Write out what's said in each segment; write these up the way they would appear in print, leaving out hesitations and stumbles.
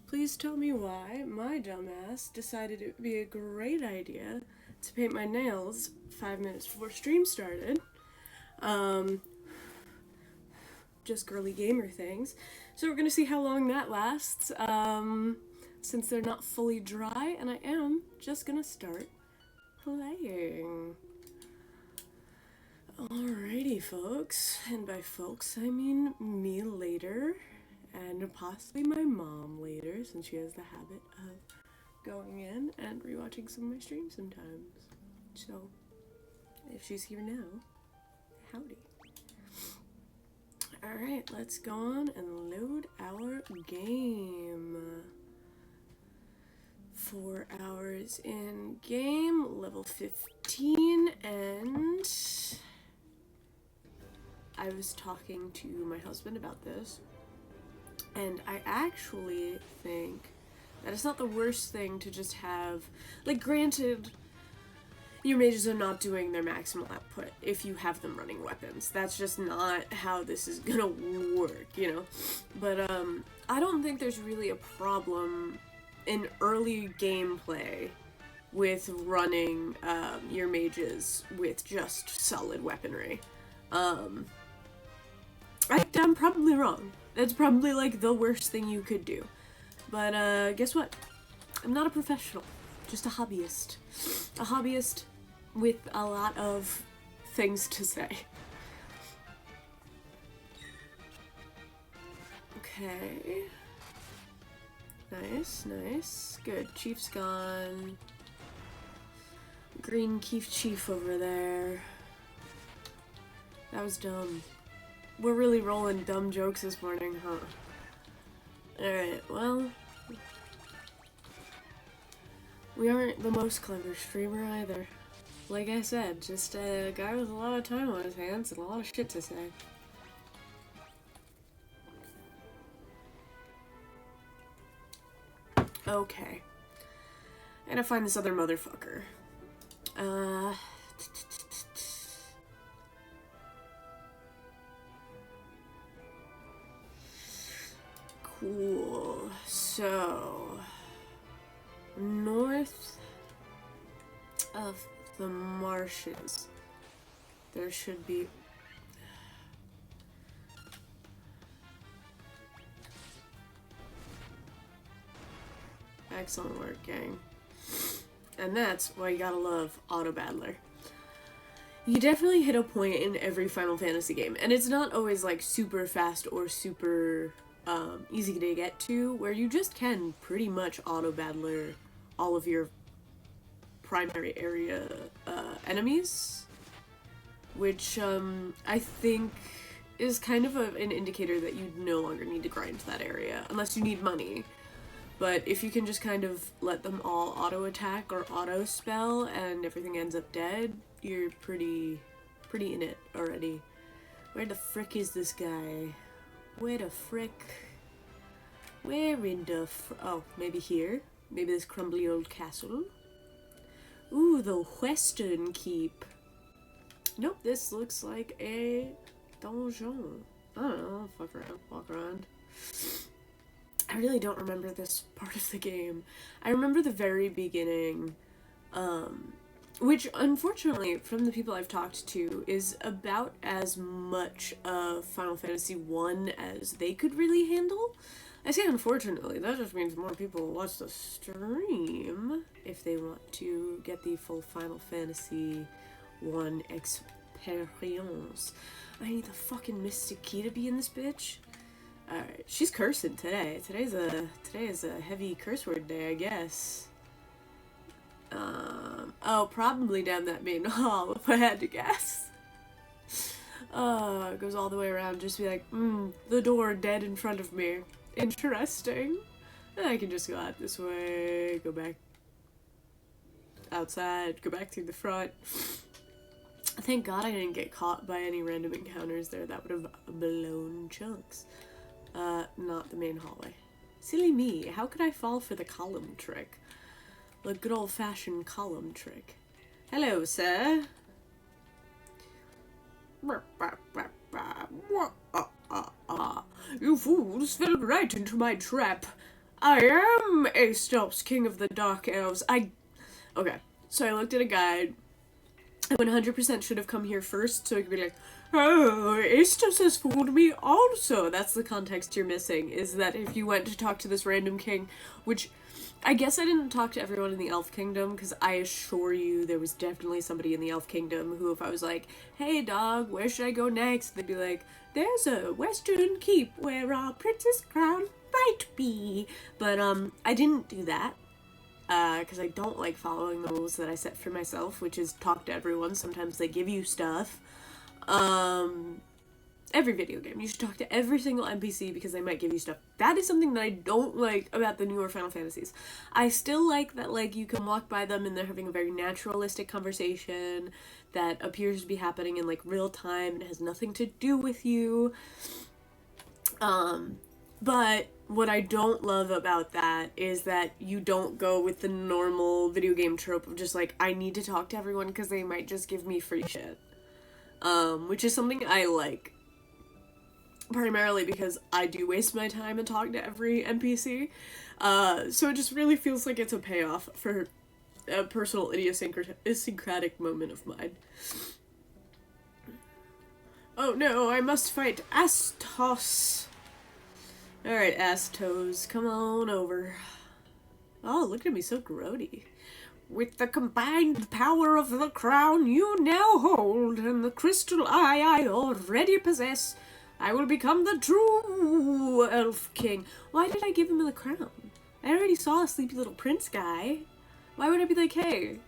Please tell me why my dumbass decided it would be a great idea to paint my nails 5 minutes before stream started. Um, just girly gamer things. So we're gonna see how long that lasts, since they're not fully dry, and I am just gonna start playing. Alrighty, folks, and by folks I mean me later, and possibly my mom later, since she has the habit of going in and rewatching some of my streams sometimes. So, if she's here now, howdy. Alright, let's go on and load our game. 4 hours in game, level 15, and I was talking to my husband about this, and I actually think that it's not the worst thing to just have, like, granted, your mages are not doing their maximal output if you have them running weapons. That's just not how this is gonna work, you know? But, I don't think there's really a problem in early gameplay with running, your mages with just solid weaponry. I'm probably wrong. That's probably, like, the worst thing you could do. But, guess what? I'm not a professional. Just a hobbyist. A hobbyist with a lot of things to say. Okay. Nice, nice. Good. Chief's gone. Green Keef Chief over there. That was dumb. We're really rolling dumb jokes this morning, huh? Alright, well, we aren't the most clever streamer either. Like I said, just a guy with a lot of time on his hands and a lot of shit to say. Okay. I gotta find this other motherfucker. Cool. So, north of the marshes, there should be... Excellent work, gang. And that's why you gotta love Auto Battler. You definitely hit a point in every Final Fantasy game, and it's not always like super fast or super easy to get to, where you just can pretty much Auto Battler all of your primary area enemies, which I think is kind of an indicator that you no longer need to grind that area, unless you need money. But if you can just kind of let them all auto-attack or auto-spell and everything ends up dead, you're pretty in it already. Where the frick is this guy? Where the frick? Where in the oh, maybe here? Maybe this crumbly old castle? Ooh, the Western Keep. Nope, this looks like a donjon. I don't know, fuck around, walk around. I really don't remember this part of the game. I remember the very beginning, which unfortunately, from the people I've talked to, is about as much of Final Fantasy 1 as they could really handle. I say unfortunately, that just means more people will watch the stream if they want to get the full Final Fantasy 1 experience. I need the fucking Mystic Key to be in this bitch. Alright, she's cursing today. Today is a heavy curse word day, I guess. Oh, probably down that main hall, if I had to guess. It goes all the way around, just be like, the door dead in front of me. Interesting. And I can just go out this way, go back outside, go back through the front. Thank God I didn't get caught by any random encounters there. That would have blown chunks. Not the main hallway. Silly me, how could I fall for the column trick? The good old-fashioned column trick. Hello, sir. You fools fell right into my trap. I am Aesop's king of the dark elves. Okay, so I looked at a guide. I 100% should have come here first so I could be like, oh, Aestos has fooled me also. That's the context you're missing, is that if you went to talk to this random king, which I guess I didn't talk to everyone in the Elf Kingdom, because I assure you there was definitely somebody in the Elf Kingdom who, if I was like, hey dog, where should I go next? They'd be like, there's a western keep where our princess crown might be. But, I didn't do that. Because I don't like following the rules that I set for myself, which is talk to everyone. Sometimes they give you stuff. Every video game, you should talk to every single NPC because they might give you stuff. That is something that I don't like about the newer Final Fantasies. I still like that, like, you can walk by them and they're having a very naturalistic conversation that appears to be happening in, like, real time and has nothing to do with you. But what I don't love about that is that you don't go with the normal video game trope of just like, I need to talk to everyone because they might just give me free shit. Which is something I like. Primarily because I do waste my time and talk to every NPC. So it just really feels like it's a payoff for a personal idiosyncratic moment of mine. Oh no, I must fight Astos. Alright, Astos, come on over. Oh, look at me, so grody. With the combined power of the crown you now hold and the crystal eye I already possess, I will become the true Elf King. Why did I give him the crown? I already saw a sleepy little prince guy. Why would I be like, hey,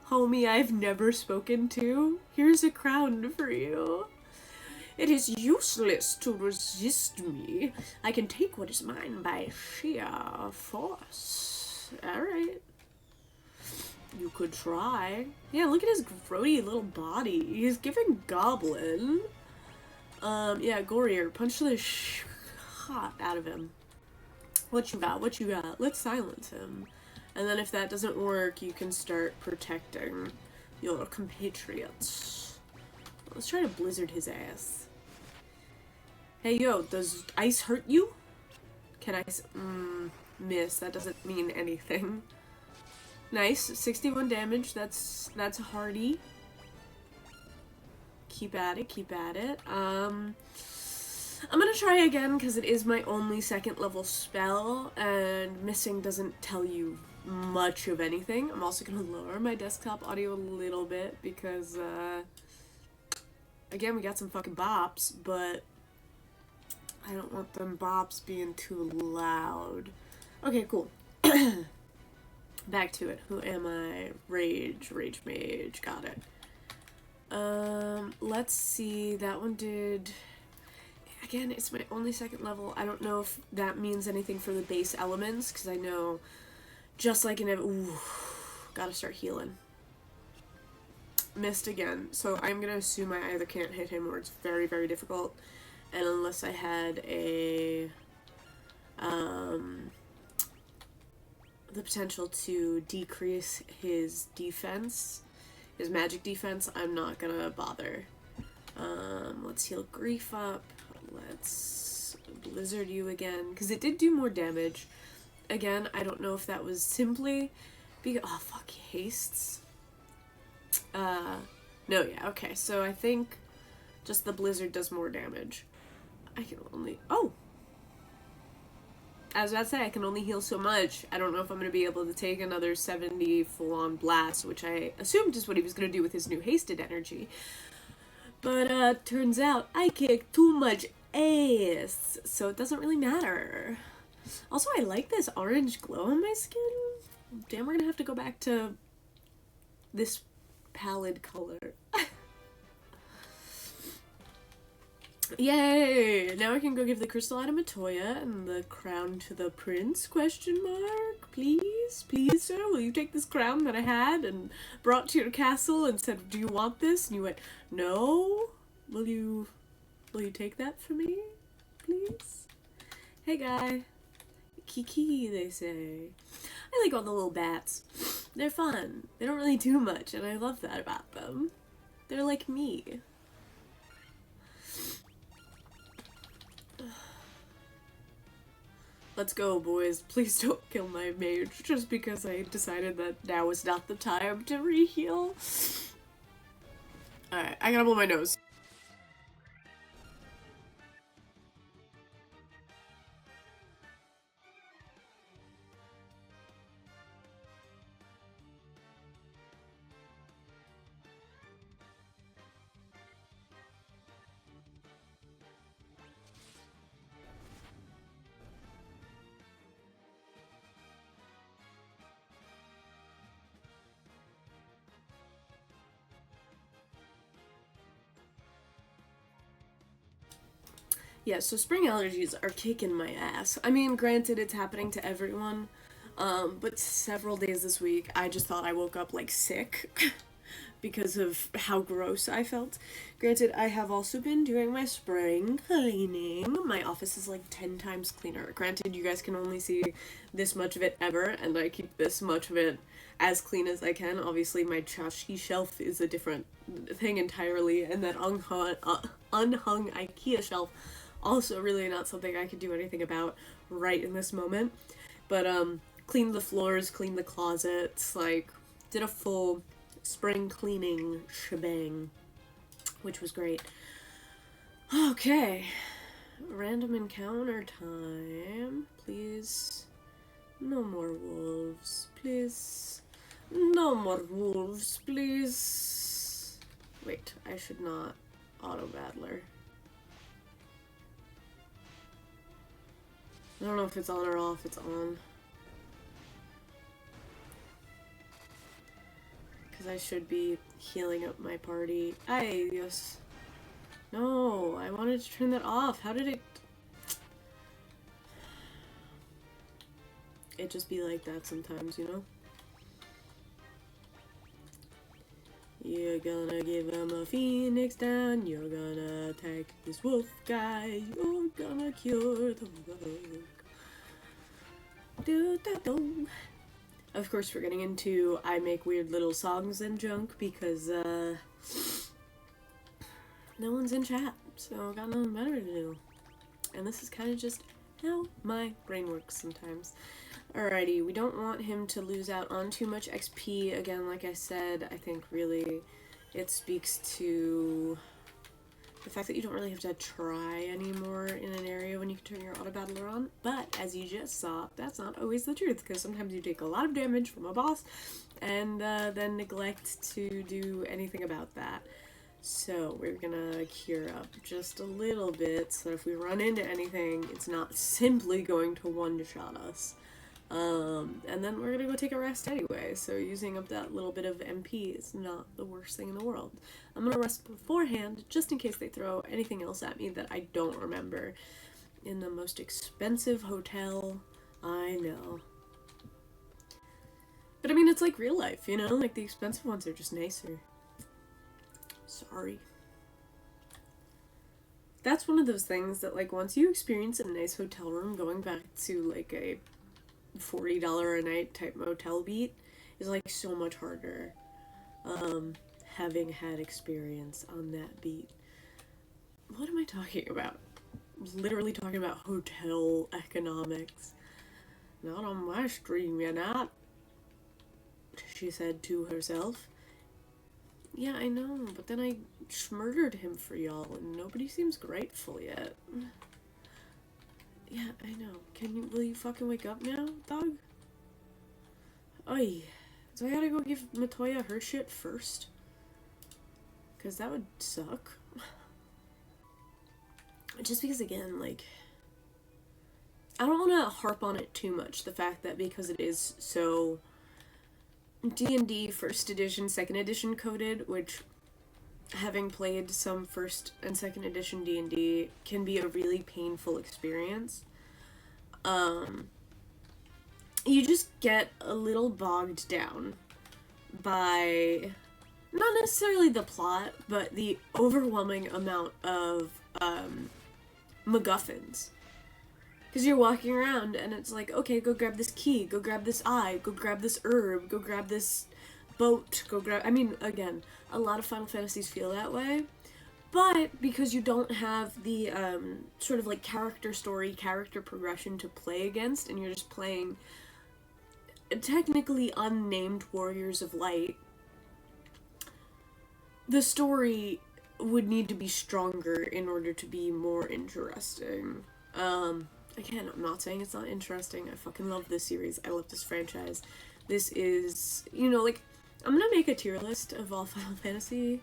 homie I've never spoken to, here's a crown for you. It is useless to resist me. I can take what is mine by sheer force. Alright. You could try. Yeah, look at his grody little body. He's giving goblin. Yeah, Gorier, punch the hot out of him. What you got? What you got? Let's silence him. And then if that doesn't work, you can start protecting your compatriots. Let's try to blizzard his ass. Hey, yo, does ice hurt you? Can I miss? That doesn't mean anything. Nice, 61 damage. That's hardy. Keep at it, keep at it. I'm gonna try again because it is my only second level spell, and missing doesn't tell you much of anything. I'm also gonna lower my desktop audio a little bit because, again, we got some fucking bops, but I don't want them bops being too loud. Okay, cool. Back to it. Who am I? Rage mage. Got it. Let's see. That one did... Again, it's my only second level. I don't know if that means anything for the base elements, because I know just like in a... Ooh, gotta start healing. Missed again. So I'm gonna assume I either can't hit him or it's very, very difficult. And unless I had a, the potential to decrease his defense, his magic defense, I'm not gonna bother. Let's heal Grief up. Let's Blizzard you again, because it did do more damage. Again, I don't know if that was simply because, oh fuck, he hastes. No, yeah, okay, so I think just the Blizzard does more damage. I can only... Oh! I was about to say, I can only heal so much. I don't know if I'm going to be able to take another 70 full-on blast, which I assumed is what he was going to do with his new hasted energy. But, turns out, I kick too much ass, so it doesn't really matter. Also, I like this orange glow on my skin. Damn, we're going to have to go back to this pallid color. Yay! Now I can go give the crystal item to Toya and the crown to the prince, question mark? Please? Please, sir, will you take this crown that I had and brought to your castle and said, do you want this? And you went, no? Will you take that for me? Please? Hey, guy. Kiki, they say. I like all the little bats. They're fun. They don't really do much, and I love that about them. They're like me. Let's go, boys. Please don't kill my mage just because I decided that now is not the time to re-heal. Alright, I gotta blow my nose. Yeah, so spring allergies are kicking my ass. I mean, granted, it's happening to everyone, but several days this week, I just thought I woke up, like, sick because of how gross I felt. Granted, I have also been doing my spring cleaning. My office is, like, 10 times cleaner. Granted, you guys can only see this much of it ever, and I keep this much of it as clean as I can. Obviously, my tchotchke shelf is a different thing entirely, and that unhung IKEA shelf also really not something I could do anything about right in this moment. But, cleaned the floors, cleaned the closets, like, did a full spring cleaning shebang, which was great. Okay. Random encounter time. Please. No more wolves, please. No more wolves, please. Wait, I should not auto-battler. I don't know if it's on or off. It's on. Because I should be healing up my party. Yes. No, I wanted to turn that off. How did it... It just be like that sometimes, you know? You're gonna give him a phoenix down. You're gonna attack this wolf guy. You're gonna cure the bug. Do-da-do. Of course, we're getting into I make weird little songs and junk because, no one's in chat, so I got nothing better to do. And this is kind of just how my brain works sometimes. Alrighty, we don't want him to lose out on too much XP. Again, like I said, I think really it speaks to the fact that you don't really have to try anymore in an area when you can turn your auto-battler on. But, as you just saw, that's not always the truth, because sometimes you take a lot of damage from a boss, and then neglect to do anything about that. So, we're gonna cure up just a little bit, so if we run into anything, it's not simply going to one-shot us. And then we're gonna go take a rest anyway, so using up that little bit of MP is not the worst thing in the world. I'm gonna rest beforehand, just in case they throw anything else at me that I don't remember. In the most expensive hotel, I know. But I mean, it's like real life, you know? Like, the expensive ones are just nicer. Sorry. That's one of those things that, like, once you experience a nice hotel room, going back to, like, a $40 a night type motel beat is like so much harder, having had experience on that beat. What am I talking about? Literally talking about hotel economics. Not on my stream, you're not, she said to herself. Yeah, I know, but then I murdered him for y'all and nobody seems grateful yet. Yeah, I know. Will you fucking wake up now, dog? Oi. So I gotta go give Matoya her shit first? Cause that would suck. Just because, again, like, I don't want to harp on it too much, the fact that because it is so D&D 1st edition, 2nd edition coded, which, having played some 1st and 2nd edition D&D, can be a really painful experience. You just get a little bogged down by, not necessarily the plot, but the overwhelming amount of, MacGuffins. Because you're walking around and it's like, okay, go grab this key, go grab this eye, go grab this herb, go grab this boat, go grab... I mean, again, a lot of Final Fantasies feel that way, But because you don't have the sort of like character story, character progression to play against, and you're just playing technically unnamed Warriors of Light, the story would need to be stronger in order to be more interesting. Again, I'm not saying it's not interesting. I fucking love this series. I love this franchise. This is, you know, like, I'm gonna make a tier list of all Final Fantasy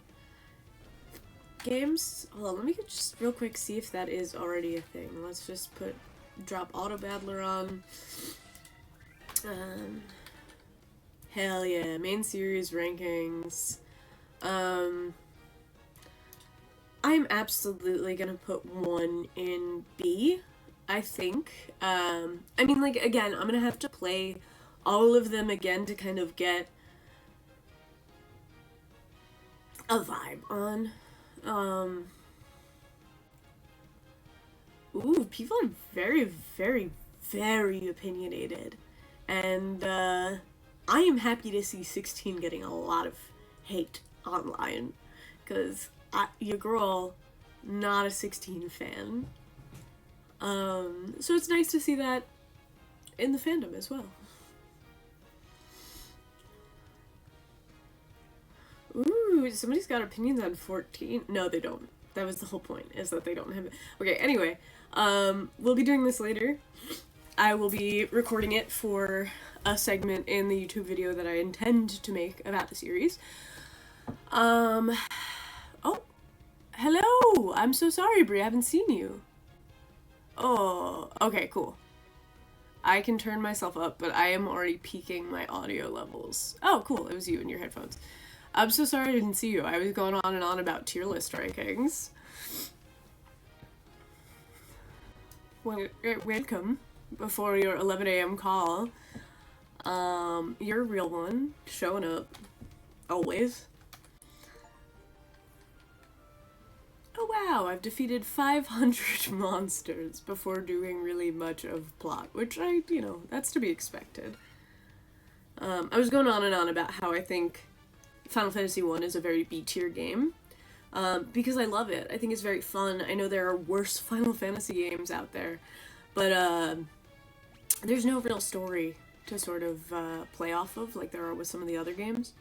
games. Hold on, let me just real quick see if that is already a thing. Let's just drop Auto Battler on. Hell yeah, main series rankings. I'm absolutely gonna put one in B, I think. I mean, like, again, I'm gonna have to play all of them again to kind of get a vibe on. Ooh, people are very, very, very opinionated. And, I am happy to see 16 getting a lot of hate online. Because your girl, not a 16 fan. So it's nice to see that in the fandom as well. Ooh, somebody's got opinions on 14. No, they don't. That was the whole point, is that they don't have it. Okay, anyway, we'll be doing this later. I will be recording it for a segment in the YouTube video that I intend to make about the series. Oh, hello! I'm so sorry, Brie, I haven't seen you. Oh, okay, cool. I can turn myself up, but I am already peaking my audio levels. Oh, cool, it was you and your headphones. I'm so sorry I didn't see you. I was going on and on about tier list rankings. Welcome before your 11 a.m. call. You're a real one, showing up. Always. Oh wow, I've defeated 500 monsters before doing really much of plot, which that's to be expected. I was going on and on about how I think Final Fantasy 1 is a very B-tier game, because I love it. I think it's very fun. I know there are worse Final Fantasy games out there, but there's no real story to sort of play off of like there are with some of the other games.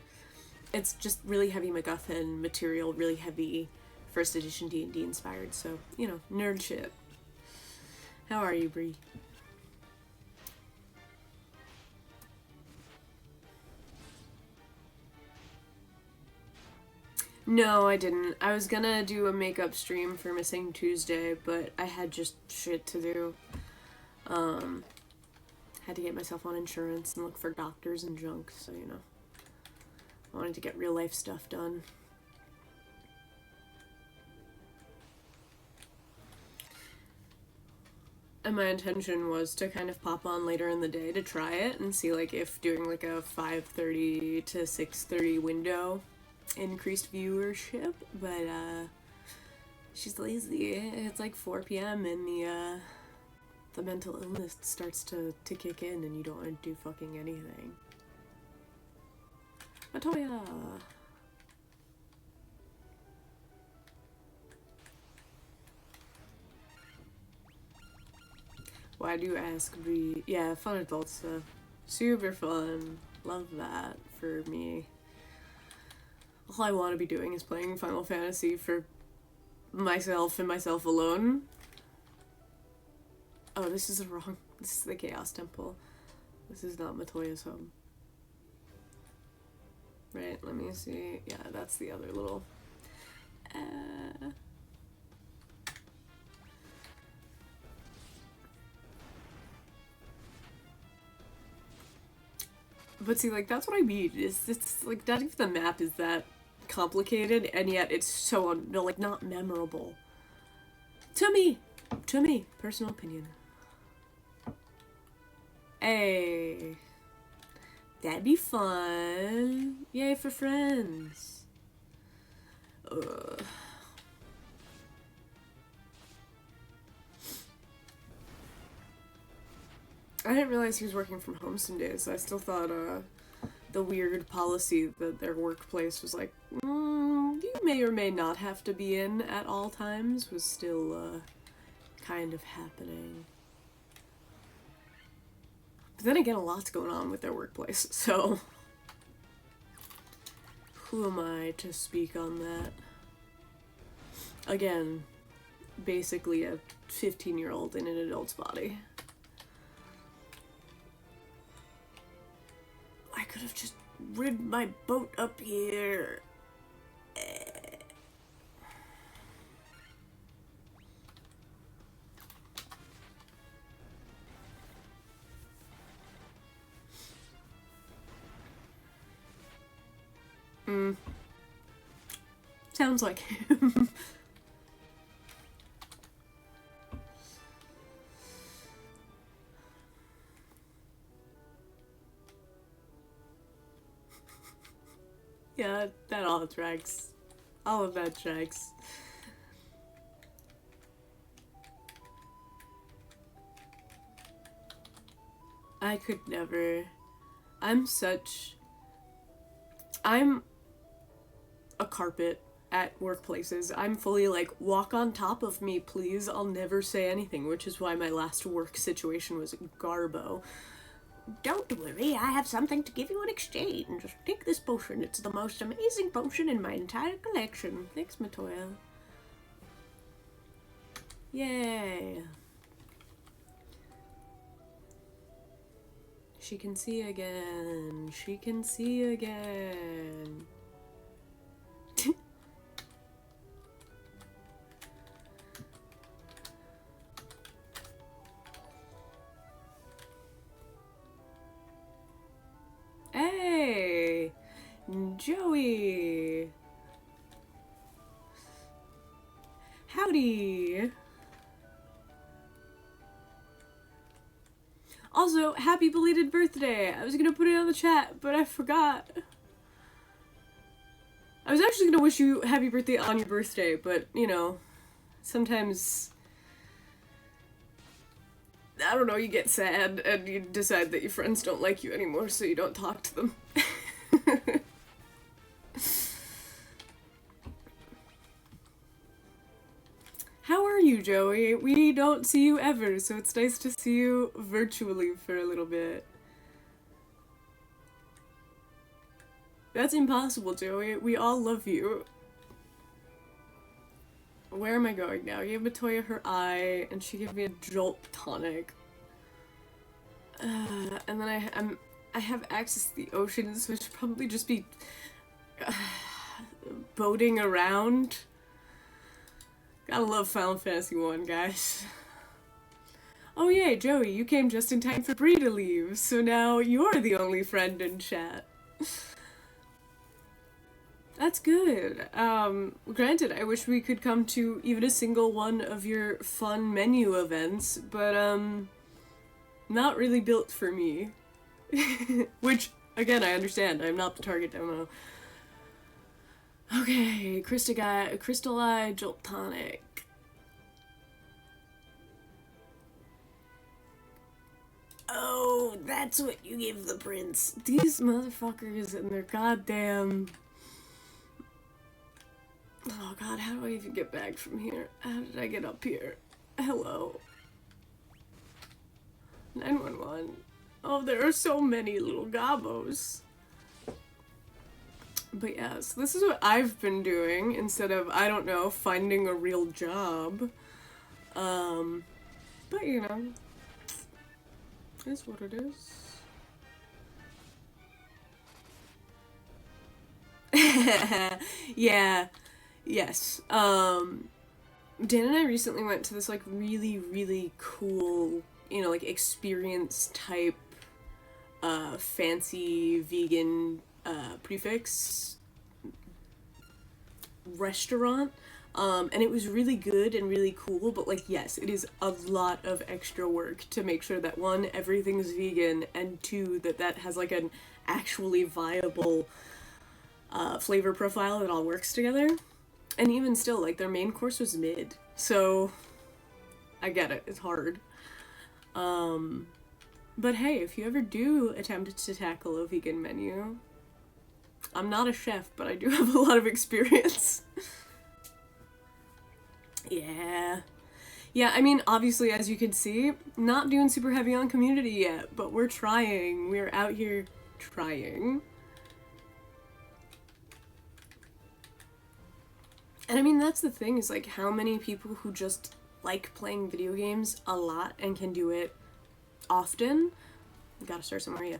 It's just really heavy MacGuffin material, really heavy first edition D&D inspired, so, nerd shit. How are you, Bree? No, I didn't. I was gonna do a makeup stream for Missing Tuesday, but I had just shit to do. Had to get myself on insurance and look for doctors and junk, so, I wanted to get real life stuff done. And my intention was to kind of pop on later in the day to try it and see, like, if doing, like, a 5:30 to 6:30 window increased viewership, but, she's lazy. It's like 4 p.m. and the mental illness starts to kick in and you don't want to do fucking anything. Matoya! Why do you ask me? Yeah, fun adult stuff. Super fun. Love that for me. All I want to be doing is playing Final Fantasy for myself and myself alone. Oh, this is wrong. This is the Chaos Temple. This is not Matoya's home. Right, let me see. Yeah, that's the other little... But see, like, that's what I mean. It's like, not even the map is that complicated, and yet it's so, like, not memorable. To me! Personal opinion. Hey. That'd be fun. Yay for friends. Ugh. I didn't realize he was working from home some days. I still thought, the weird policy that their workplace was like, you may or may not have to be in at all times was still, kind of happening. But then again, a lot's going on with their workplace, so who am I to speak on that? Again, basically a 15-year-old in an adult's body. I could have just rid my boat up here. Sounds like him. Yeah, that all tracks. All of that tracks. I could never. I'm a carpet at workplaces. I'm fully like, walk on top of me, please. I'll never say anything, which is why my last work situation was garbo. Don't worry, I have something to give you in exchange. Take this potion. It's the most amazing potion in my entire collection. Thanks, Matoya. Yay. She can see again. She can see again. Hey! Joey! Howdy! Also, happy belated birthday! I was gonna put it on the chat, but I forgot. I was actually gonna wish you happy birthday on your birthday, but, you know, sometimes, I don't know, you get sad and you decide that your friends don't like you anymore, so you don't talk to them. How are you, Joey? We don't see you ever, so it's nice to see you virtually for a little bit. That's impossible, Joey. We all love you. Where am I going now? You gave Matoya her eye, and she gave me a jolt tonic. And then I have access to the oceans, which should probably just be boating around. Gotta love Final Fantasy 1, guys. Oh yay, Joey, you came just in time for Bree to leave, so now you're the only friend in chat. That's good. Granted, I wish we could come to even a single one of your fun menu events, but, not really built for me. Which, again, I understand. I'm not the target demo. Okay, Crystal Eye Jolt Tonic. Oh, that's what you give the prince. These motherfuckers and their goddamn... Oh god, how do I even get back from here? How did I get up here? Hello. 911. Oh, there are so many little gobos. But yeah, so this is what I've been doing instead of, I don't know, finding a real job. But you know, it is what it is. Yeah, yes. Dan and I recently went to this like really, really cool, you know, like experience type, fancy vegan prefix restaurant, and it was really good and really cool, but like, yes, it is a lot of extra work to make sure that one, everything's vegan, and two, that has like an actually viable flavor profile that all works together. And even still, like, their main course was mid, so I get it, it's hard. But hey, if you ever do attempt to tackle a vegan menu, I'm not a chef, but I do have a lot of experience. Yeah. Yeah, I mean, obviously, as you can see, not doing super heavy on community yet, but we're trying. We're out here trying. And I mean, that's the thing, is like how many people who just like playing video games a lot and can do it often, gotta start somewhere, yeah,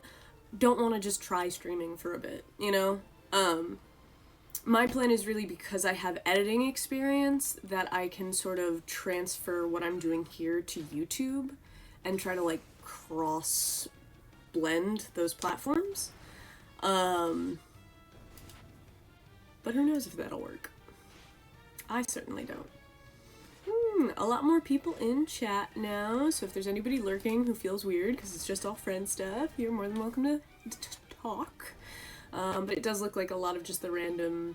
don't want to just try streaming for a bit, you know? My plan is really, because I have editing experience, that I can sort of transfer what I'm doing here to YouTube and try to like cross blend those platforms. But who knows if that'll work. I certainly don't. A lot more people in chat now, so if there's anybody lurking who feels weird because it's just all friend stuff, you're more than welcome to talk. But it does look like a lot of just the random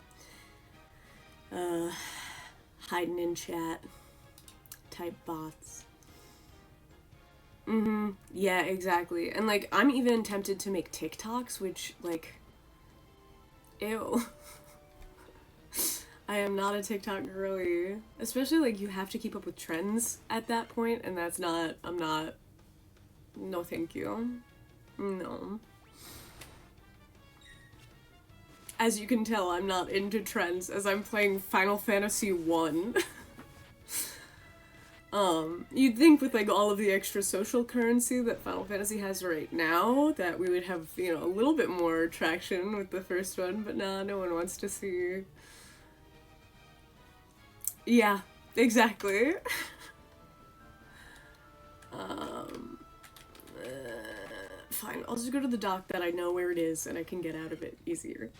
hiding in chat type bots. Yeah, exactly. And like, I'm even tempted to make TikToks, which, like, ew. I am not a TikTok girly. Especially, like, you have to keep up with trends at that point, and that's not, I'm not, no thank you. No. As you can tell, I'm not into trends, as I'm playing Final Fantasy 1. You'd think with, like, all of the extra social currency that Final Fantasy has right now, that we would have, you know, a little bit more traction with the first one, but nah, no one wants to see. Yeah, exactly. Fine, I'll just go to the dock that I know where it is and I can get out of it easier.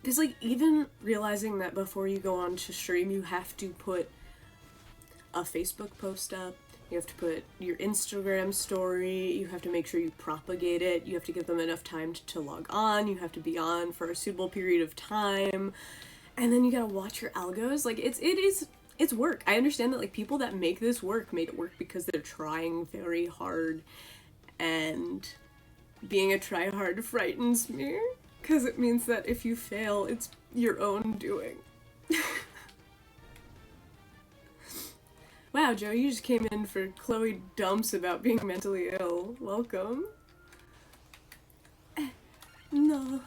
Because, like, even realizing that before you go on to stream, you have to put a Facebook post up, you have to put your Instagram story, you have to make sure you propagate it, you have to give them enough time to log on, you have to be on for a suitable period of time, and then you gotta watch your algos. Like, it's work. I understand that, like, people that make this work make it work because they're trying very hard, and being a tryhard frightens me, because it means that if you fail, it's your own doing. Wow, Joe, you just came in for Chloe dumps about being mentally ill. Welcome. No.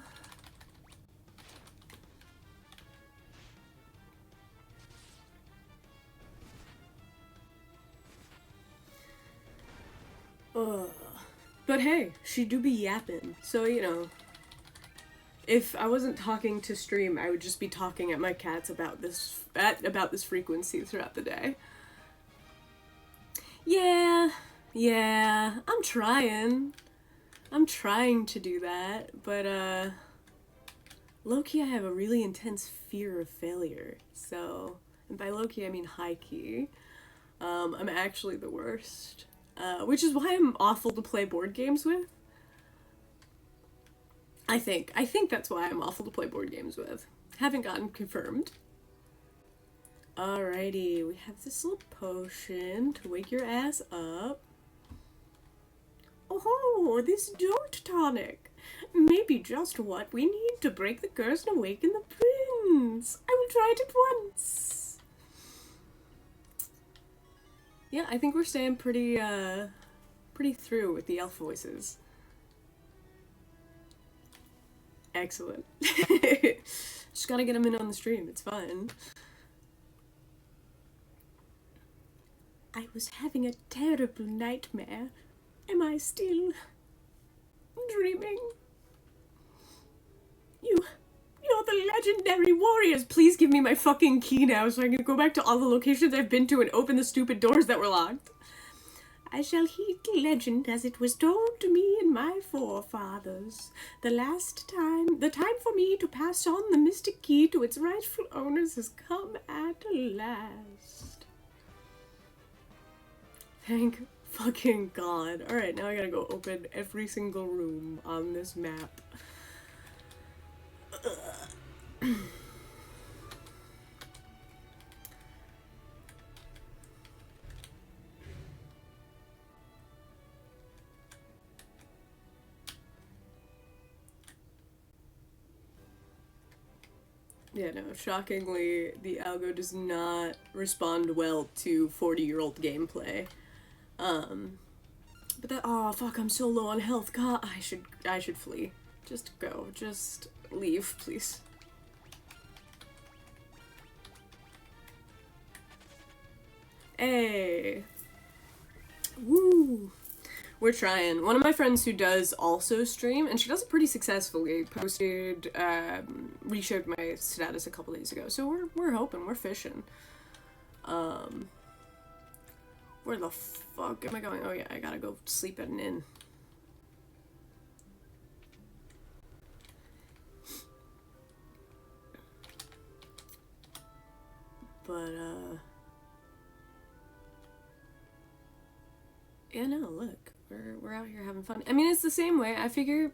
But hey, she do be yapping, so, you know, if I wasn't talking to stream, I would just be talking at my cats about this frequency throughout the day. Yeah, I'm trying. I'm trying to do that, but, low-key I have a really intense fear of failure, so, and by low-key I mean high-key. I'm actually the worst. Which is why I'm awful to play board games with. I think that's why I'm awful to play board games with. Haven't gotten confirmed. Alrighty, we have this little potion to wake your ass up. Oh, this Dote tonic. Maybe just what we need to break the curse and awaken the prince. I will try it at once. Yeah, I think we're staying pretty through with the elf voices. Excellent. Just gotta get them in on the stream, it's fine. I was having a terrible nightmare. Am I still dreaming? You're the legendary warriors. Please give me my fucking key now so I can go back to all the locations I've been to and open the stupid doors that were locked. I shall heed the legend as it was told to me and my forefathers. The time for me to pass on the mystic key to its rightful owners has come at last. Thank fucking God. Alright, now I gotta go open every single room on this map. Yeah, no, shockingly, the algo does not respond well to 40-year-old gameplay. But that, oh fuck, I'm so low on health. God, I should flee. Just go. Just leave, please. Hey. Woo. We're trying. One of my friends who does also stream, and she does it pretty successfully, posted, reshowed my status a couple days ago. So we're hoping, we're fishing. Where the fuck am I going? Oh yeah, I gotta go sleep at an inn. But, yeah, no, look. We're out here having fun. I mean, it's the same way. I figure,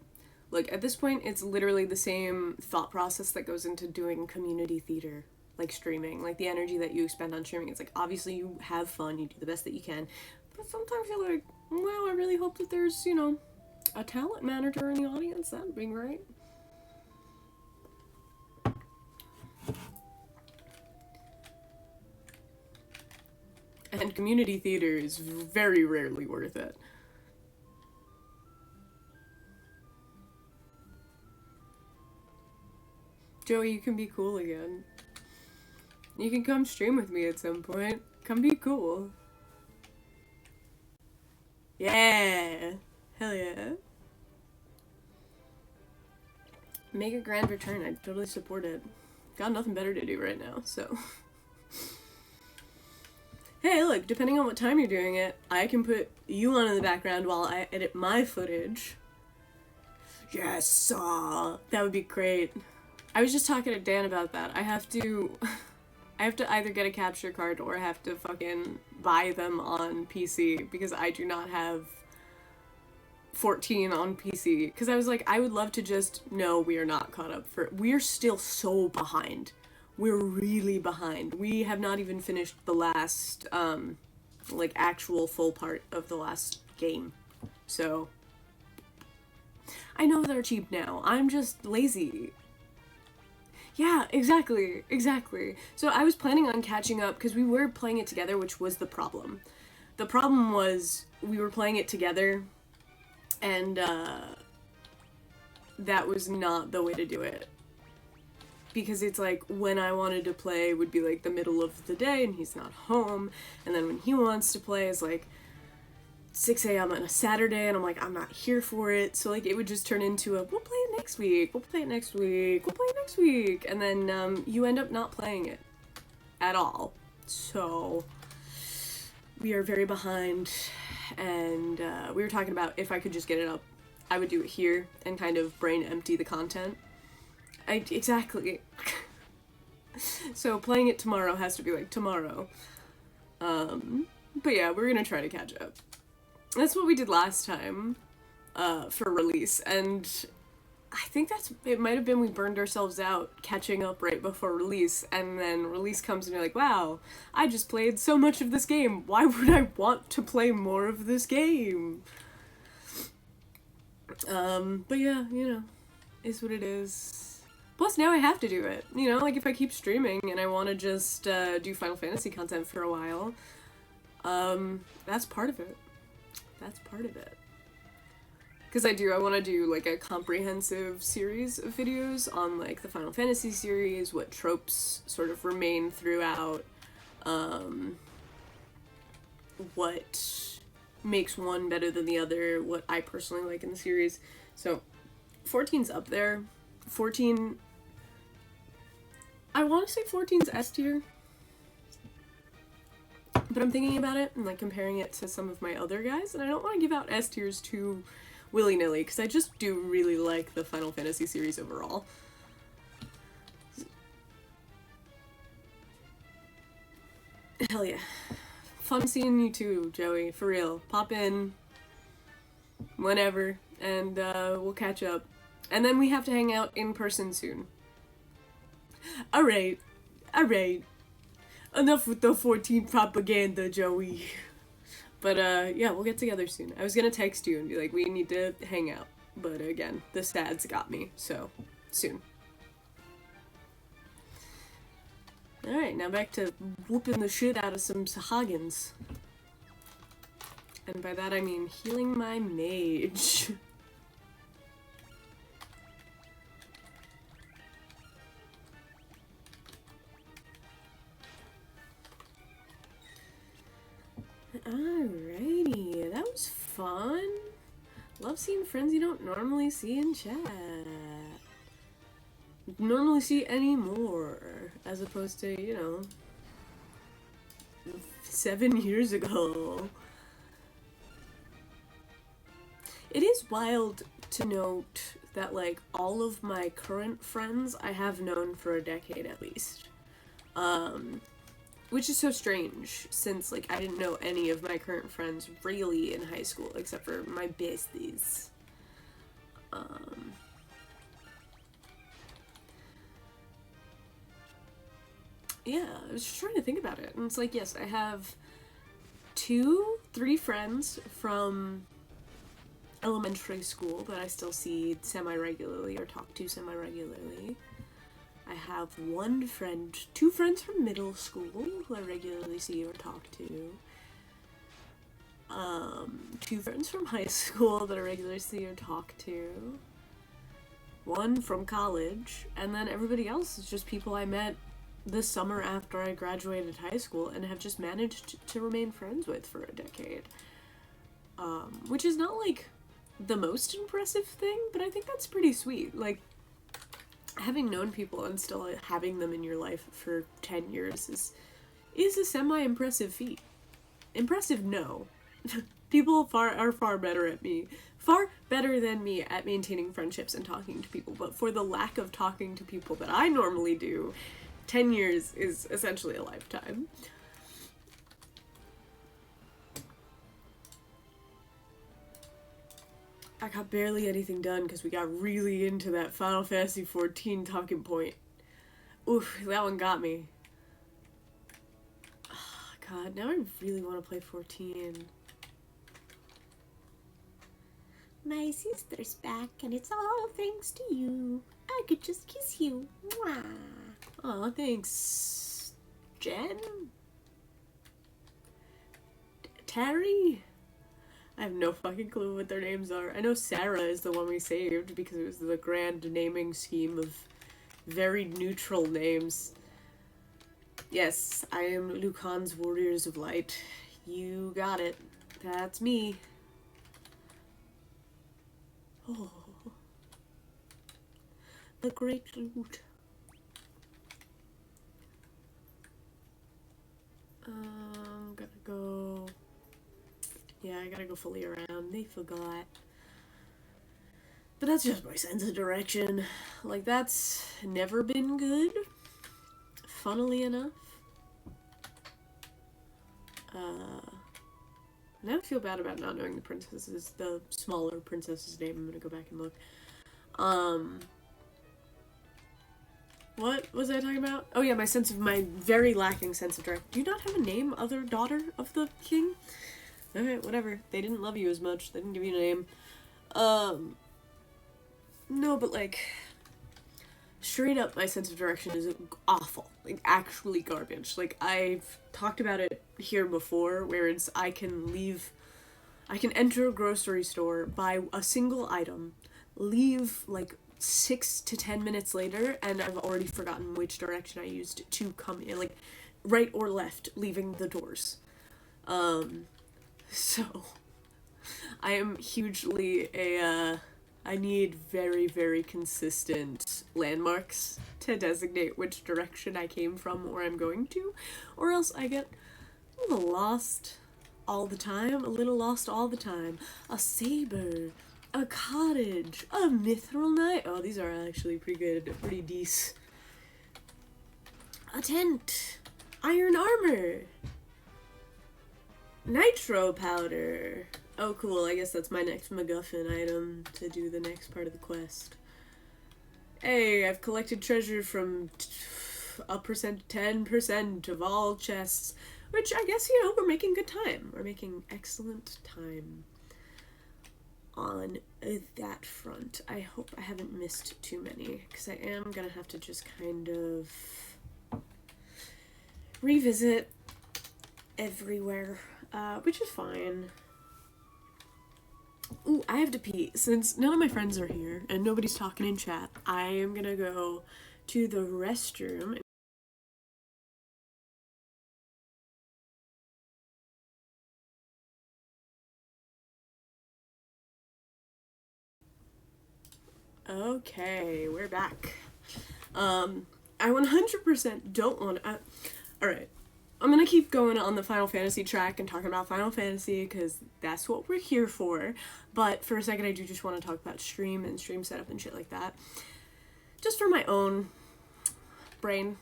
look, at this point, it's literally the same thought process that goes into doing community theater, like streaming. Like, the energy that you expend on streaming. It's like, obviously, you have fun, you do the best that you can. But sometimes you're like, well, I really hope that there's, you know, a talent manager in the audience. That'd be great. And community theater is very rarely worth it. Joey, you can be cool again. You can come stream with me at some point. Come be cool. Yeah! Hell yeah. Make a grand return. I'd totally support it. Got nothing better to do right now, so. Hey, look, depending on what time you're doing it, I can put you on in the background while I edit my footage. Yes! That would be great. I was just talking to Dan about that. I have to either get a capture card or I have to fucking buy them on PC because I do not have 14 on PC. Because I was like, I would love to just know we are not caught up for. We're still so behind. We're really behind. We have not even finished the last, like, actual full part of the last game. So, I know they're cheap now. I'm just lazy. Yeah, exactly. So I was planning on catching up, because we were playing it together, which was the problem. The problem was, we were playing it together, and, that was not the way to do it. Because it's like, when I wanted to play would be like the middle of the day, and he's not home, and then when he wants to play is like 6 a.m. on a Saturday, and I'm like, I'm not here for it, so like, it would just turn into a, we'll play it next week, we'll play it next week, we'll play it next week, and then, you end up not playing it at all. So, we are very behind, and, we were talking about if I could just get it up, I would do it here, and kind of brain empty the content. Exactly. So, playing it tomorrow has to be like, tomorrow. But yeah, we're gonna try to catch up. That's what we did last time, for release, and I think it might have been we burned ourselves out catching up right before release, and then release comes and you're like, wow, I just played so much of this game, why would I want to play more of this game? But yeah, you know, is what it is. Plus now I have to do it, you know, like if I keep streaming and I want to just, do Final Fantasy content for a while, that's part of it. That's part of it. Because I want to do, like, a comprehensive series of videos on, like, the Final Fantasy series, what tropes sort of remain throughout, what makes one better than the other, what I personally like in the series. So, 14's up there. 14... I want to say 14's S tier. But I'm thinking about it and like comparing it to some of my other guys, and I don't want to give out S tiers too willy-nilly, because I just do really like the Final Fantasy series overall. Hell yeah. Fun seeing you too, Joey, for real. Pop in whenever, and we'll catch up. And then we have to hang out in person soon. Alright. Enough with the 14 propaganda, Joey. But, yeah, we'll get together soon. I was gonna text you and be like, we need to hang out. But, again, the SADS got me, so, soon. Alright, now back to whooping the shit out of some Sahagins. And by that I mean healing my mage. Alrighty, that was fun. Love seeing friends you don't normally see in chat. Normally see anymore, as opposed to, you know, 7 years ago. It is wild to note that, like, all of my current friends I have known for a decade at least. Which is so strange, since, like, I didn't know any of my current friends really in high school, except for my besties. Yeah, I was just trying to think about it, and it's like, yes, I have 3 friends from elementary school that I still see semi-regularly or talk to semi-regularly. I have 2 friends from middle school who I regularly see or talk to. 2 friends from high school that I regularly see or talk to. 1 from college, and then everybody else is just people I met the summer after I graduated high school and have just managed to remain friends with for a decade. Which is not, like, the most impressive thing, but I think that's pretty sweet. Like, having known people and still having them in your life for 10 years is a semi-impressive feat. Impressive, no. People are far better than me at maintaining friendships and talking to people, but for the lack of talking to people that I normally do, 10 years is essentially a lifetime. I got barely anything done because we got really into that Final Fantasy XIV talking point. Oof, that one got me. Oh, God, now I really want to play 14. My sister's back, and it's all thanks to you. I could just kiss you. Mwah. Aw, thanks, Jen? Terry? I have no fucking clue what their names are. I know Sarah is the one we saved because it was the grand naming scheme of very neutral names. Yes, I am Lucan's Warriors of Light. You got it. That's me. Oh. The great loot. Gotta go... Yeah, I gotta go fully around. They forgot. But that's just my sense of direction. Like, that's never been good, funnily enough. Now I feel bad about not knowing the smaller princess's name. I'm gonna go back and look. What was I talking about? Oh yeah, my very lacking sense of direction. Do you not have a name, other daughter of the king? Alright, whatever. They didn't love you as much. They didn't give you a name. No, but, like, straight up, my sense of direction is awful. Like, actually garbage. Like, I've talked about it here before, where it's, I can enter a grocery store, buy a single item, leave, like, 6 to 10 minutes later, and I've already forgotten which direction I used to come in, like, right or left, leaving the doors. So, I am hugely I need very, very consistent landmarks to designate which direction I came from or I'm going to, or else I get a little lost all the time, A saber, a cottage, a mithril knight. Oh, these are actually pretty good, pretty decent. A tent, iron armor, nitro powder. Oh, cool. I guess that's my next MacGuffin item to do the next part of the quest. Hey, I've collected treasure from a 10% of all chests, which I guess, you know, we're making good time. We're making excellent time on that front. I hope I haven't missed too many, because I am gonna have to just kind of revisit everywhere, which is fine. Ooh, I have to pee. Since none of my friends are here and nobody's talking in chat, I am gonna go to the restroom. Okay, we're back. I 100% don't want to... Alright, I'm gonna keep going on the Final Fantasy track and talking about Final Fantasy, because that's what we're here for. But for a second, I do just want to talk about stream and stream setup and shit like that. Just for my own brain.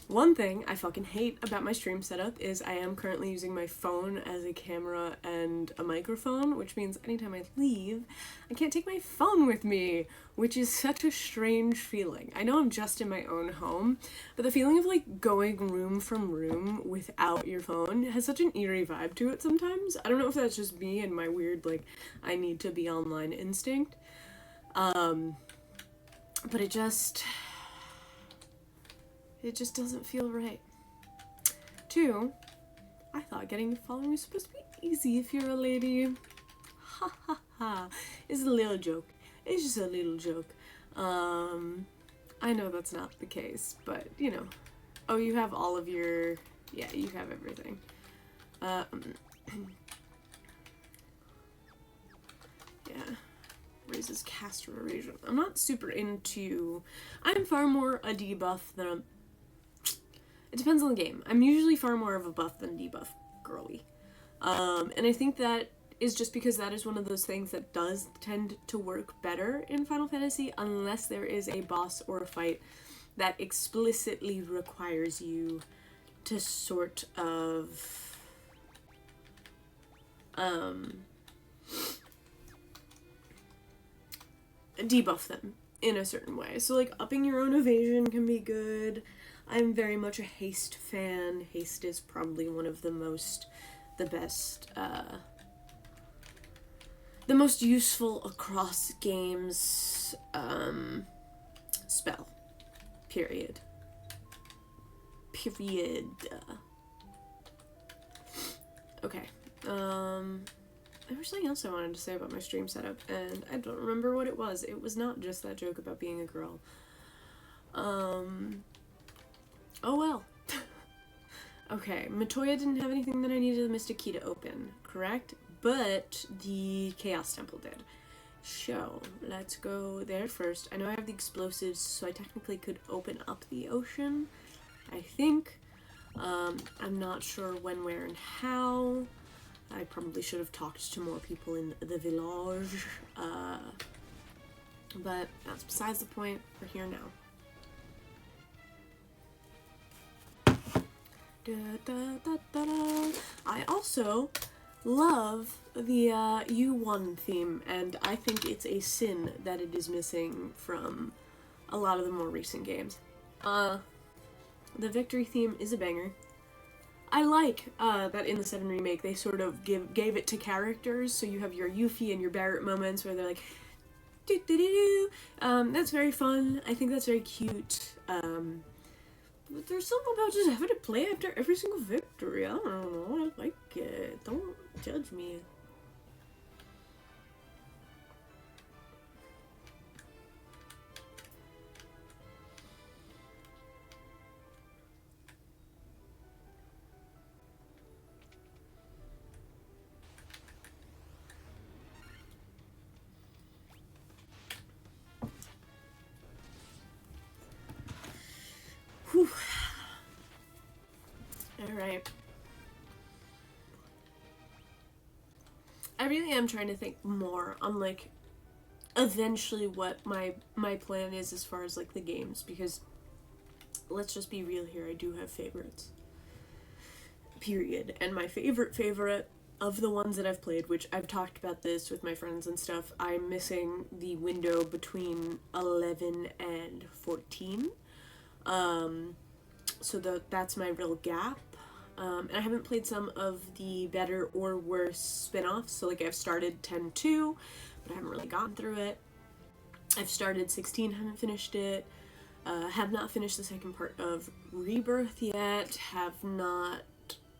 One thing I fucking hate about my stream setup is I am currently using my phone as a camera and a microphone, which means anytime I leave, I can't take my phone with me, which is such a strange feeling. I know I'm just in my own home, but the feeling of like going room from room without your phone has such an eerie vibe to it sometimes. I don't know if that's just me and my weird like I need to be online instinct. But it just doesn't feel right. 2, I thought getting a following was supposed to be easy if you're a lady. Ha ha ha. It's a little joke. It's just a little joke. I know that's not the case, but you know. Oh, you have all of your... Yeah, you have everything. Yeah. Raises caster evasion. I'm not super into... I'm far more a debuff than a... It depends on the game. I'm usually far more of a buff than debuff girly. And I think that is just because that is one of those things that does tend to work better in Final Fantasy unless there is a boss or a fight that explicitly requires you to sort of debuff them in a certain way. So like upping your own evasion can be good. I'm very much a haste fan. Haste is probably one of the most useful across games spell. Period. Okay. There was something else I wanted to say about my stream setup, and I don't remember what it was. It was not just that joke about being a girl. Oh well. Okay, Matoya didn't have anything that I needed the Mystic Key to open, correct? But the Chaos Temple did. So, let's go there first. I know I have the explosives, so I technically could open up the ocean, I think. I'm not sure when, where, and how. I probably should have talked to more people in the village. But that's besides the point. We're here now. Da, da, da, da, da. I also love the U1 theme, and I think it's a sin that it is missing from a lot of the more recent games. The victory theme is a banger. I like that in the 7 remake they sort of gave it to characters, so you have your Yuffie and your Barrett moments where they're like do do do do. That's very fun. I think that's very cute. But there's something about just having to play after every single victory. I don't know. I like it. Don't judge me. Whew. Alright. I really am trying to think more on, like, eventually what my plan is as far as, like, the games, because let's just be real here, I do have favorites. Period. And my favorite of the ones that I've played, which I've talked about this with my friends and stuff, I'm missing the window between 11 and 14. So that's my real gap. And I haven't played some of the better or worse spin-offs. So like I've started 10-2, but I haven't really gotten through it. I've started 16, haven't finished it. Have not finished the second part of Rebirth yet. Have not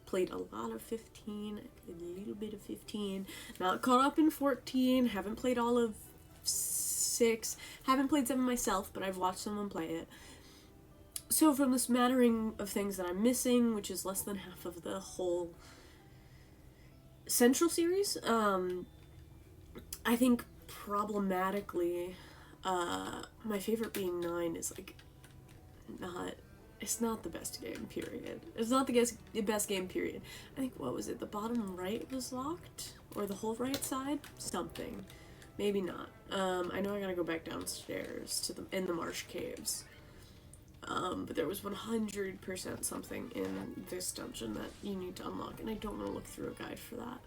played a lot of 15. I played a little bit of 15. Not caught up in 14. Haven't played all of 6. Haven't played 7 myself, but I've watched someone play it. So from the smattering of things that I'm missing, which is less than half of the whole Central series, I think problematically, my favorite being 9 is like it's not the best game, period. It's not the best game, period. I think, what was it, the bottom right was locked? Or the whole right side? Something. Maybe not. I know I gotta go back downstairs to in the marsh caves. But there was 100% something in this dungeon that you need to unlock, and I don't want to look through a guide for that.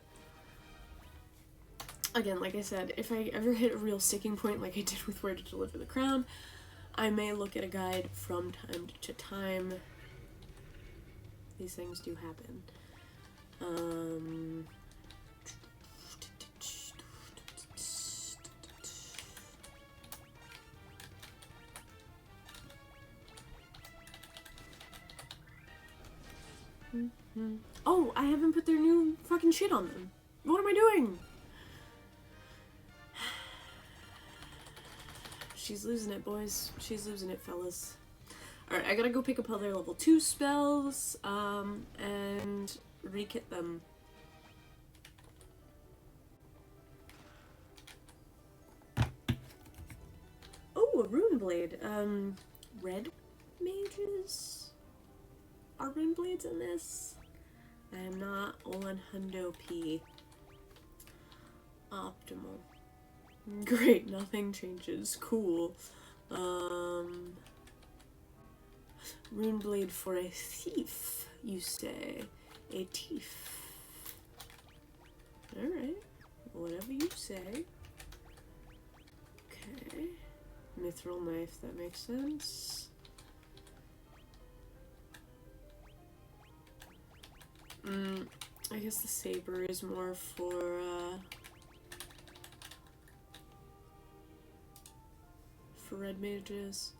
Again, like I said, if I ever hit a real sticking point like I did with Where to Deliver the Crown, I may look at a guide from time to time. These things do happen. Oh, I haven't put their new fucking shit on them. What am I doing? She's losing it, boys. She's losing it, fellas. Alright, I gotta go pick up all their level 2 spells, and re-kit them. Oh, a rune blade. Red mages? Are rune blades in this? I am not 100p optimal. Great, nothing changes. Cool. Rune blade for a thief, you say? A thief. Alright. Whatever you say. Okay. Mithril knife, that makes sense. I guess the saber is more for red mages.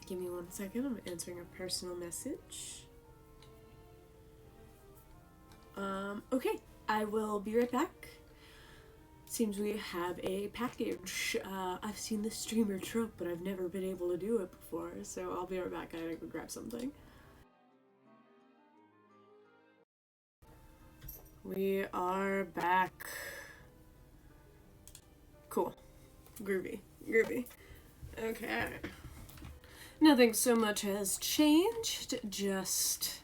Give me 1 second, I'm answering a personal message. Okay, I will be right back. Seems we have a package. I've seen the streamer trope, but I've never been able to do it before, so I'll be right back. I gotta go grab something. We are back. Cool. Groovy. Groovy. Okay. Nothing so much has changed, just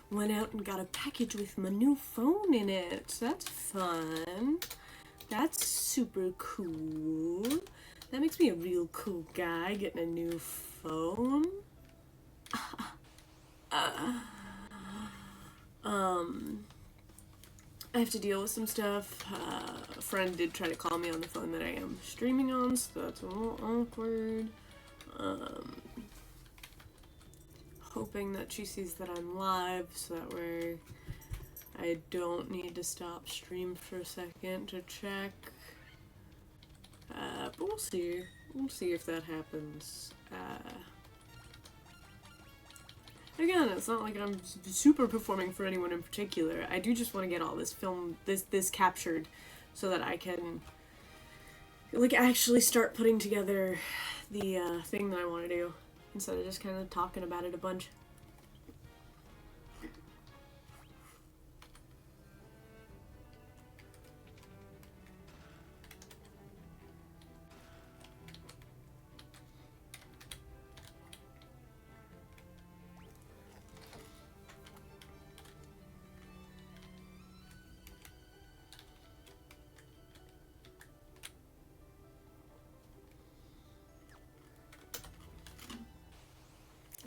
went out and got a package with my new phone in it. That's fun. That's super cool. That makes me a real cool guy, getting a new phone. I have to deal with some stuff. A friend did try to call me on the phone that I am streaming on, so that's a little awkward. Hoping that she sees that I'm live, so that way I don't need to stop stream for a second to check. But we'll see. We'll see if that happens. Again, it's not like I'm super performing for anyone in particular. I do just want to get all this this captured so that I can, like, actually start putting together the thing that I want to do instead of just kind of talking about it a bunch.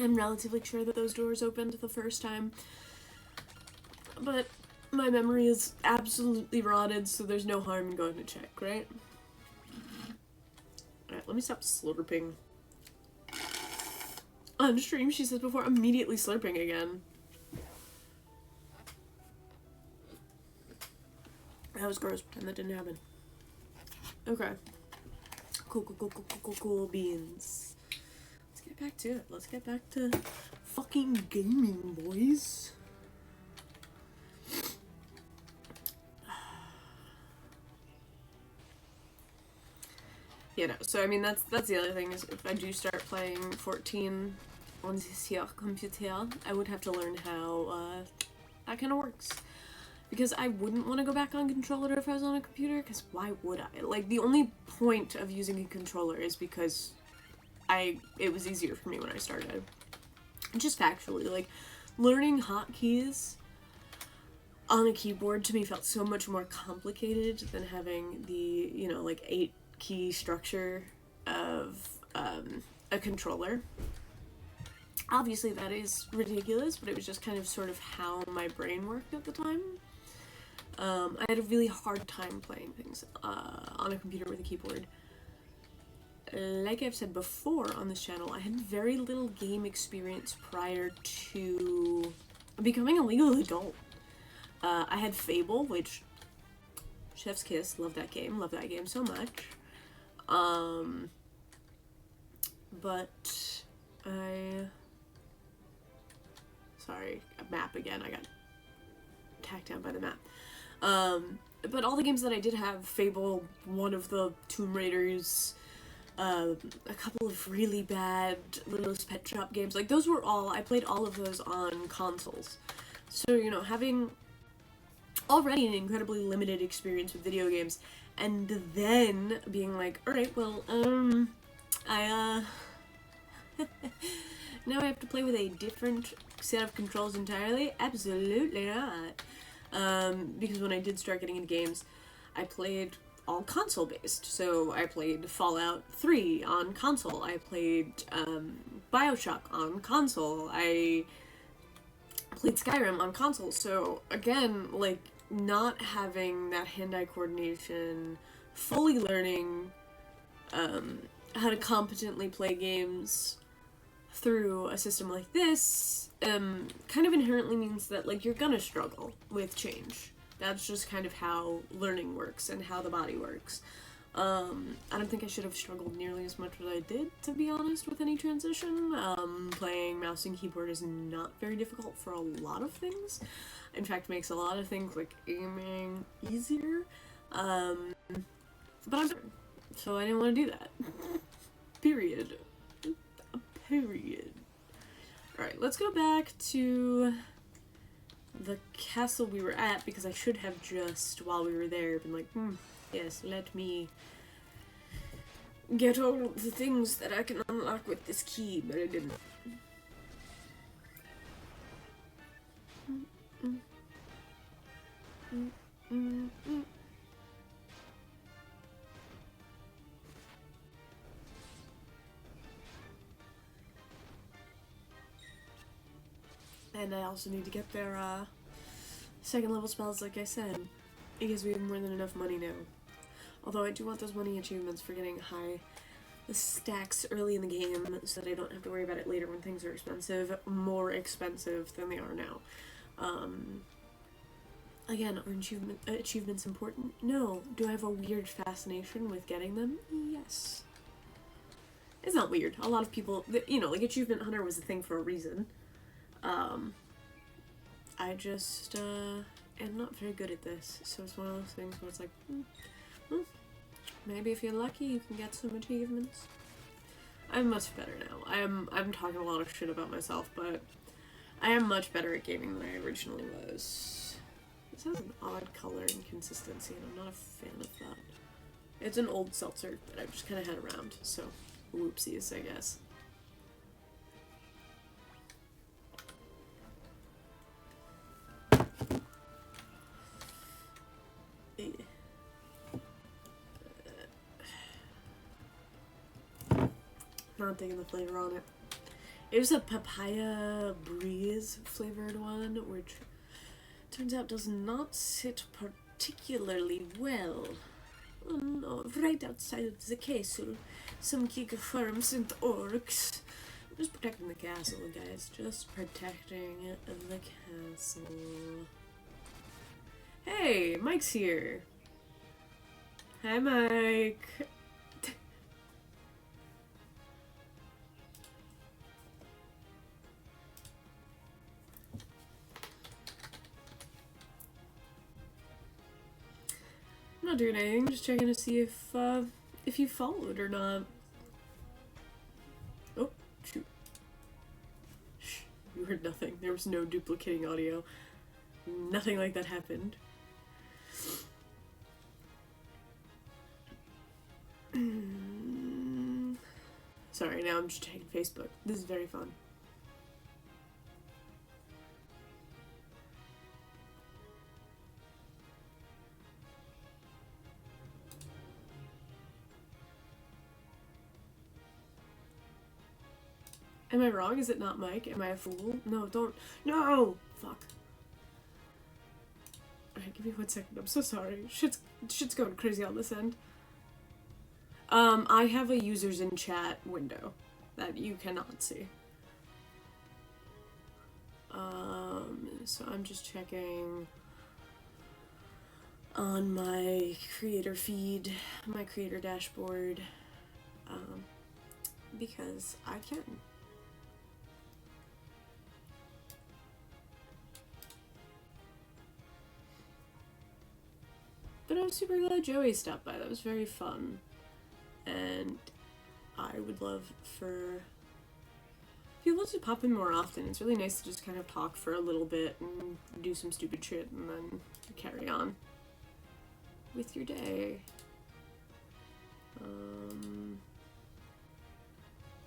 I'm relatively sure that those doors opened the first time, but my memory is absolutely rotted, so there's no harm in going to check, right? Alright, let me stop slurping. On stream, she says before, immediately slurping again. That was gross. Pretend that didn't happen. Okay. Cool beans. Let's get back to it. Let's get back to fucking gaming, boys. You know, so I mean that's the other thing is if I do start playing 14 on this here computer, I would have to learn how that kind of works. Because I wouldn't want to go back on controller if I was on a computer, because why would I? Like, the only point of using a controller is because it was easier for me when I started. Just factually, like, learning hotkeys on a keyboard to me felt so much more complicated than having the, you know, like, 8-key structure of a controller. Obviously that is ridiculous, but it was just kind of sort of how my brain worked at the time. I had a really hard time playing things on a computer with a keyboard. Like I've said before on this channel, I had very little game experience prior to becoming a legal adult. I had Fable, which, chef's kiss, love that game so much. But sorry, a map again, I got tacked down by the map. But all the games that I did have, Fable, one of the Tomb Raiders, a couple of really bad Littlest Pet Shop games, like those were all, I played all of those on consoles. So, you know, having already an incredibly limited experience with video games, and then being like, alright, well, now I have to play with a different set of controls entirely? Absolutely not. Because when I did start getting into games, I played all console-based. So I played Fallout 3 on console. I played Bioshock on console. I played Skyrim on console. So again, like, not having that hand-eye coordination, fully learning how to competently play games through a system like this, kind of inherently means that, like, you're gonna struggle with change. That's just kind of how learning works and how the body works. I don't think I should have struggled nearly as much as I did, to be honest, with any transition. Playing mouse and keyboard is not very difficult for a lot of things. In fact, makes a lot of things, like aiming, easier. But I'm sorry, so I didn't want to do that. Period. Period. Alright, let's go back to the castle we were at, because I should have just, while we were there, been like, yes, let me get all the things that I can unlock with this key, but I didn't. And I also need to get their second level spells, like I said, because we have more than enough money now. Although I do want those money achievements for getting high stacks early in the game, so that I don't have to worry about it later when things are expensive, more expensive than they are now. Again, are achievements important? No. Do I have a weird fascination with getting them? Yes. It's not weird. A lot of people, you know, like Achievement Hunter was a thing for a reason. I just, am not very good at this, so it's one of those things where it's like, maybe if you're lucky you can get some achievements. I'm much better now. I'm talking a lot of shit about myself, but I am much better at gaming than I originally was. This has an odd color and consistency, and I'm not a fan of that. It's an old seltzer that I've just kind of had around, so whoopsies, I guess. Not digging the flavor on it. It was a papaya breeze flavored one, which turns out does not sit particularly well. Oh no, right outside of the castle, some kick farms and orcs. Just protecting the castle, guys. Just protecting the castle. Hey, Mike's here. Hi, Mike. I'm not doing anything, just checking to see if you followed or not. Oh, shoot. Shh, you heard nothing. There was no duplicating audio. Nothing like that happened. Sorry, now I'm just checking Facebook. This is very fun. Am I wrong? Is it not Mike? Am I a fool? No, don't. No! Fuck. Alright, give me 1 second. I'm so sorry. Shit's going crazy on this end. I have a users in chat window that you cannot see. So I'm just checking on my creator feed, my creator dashboard, because I can. But I was super glad Joey stopped by. That was very fun. And I would love for people to pop in more often. It's really nice to just kind of talk for a little bit and do some stupid shit and then carry on with your day.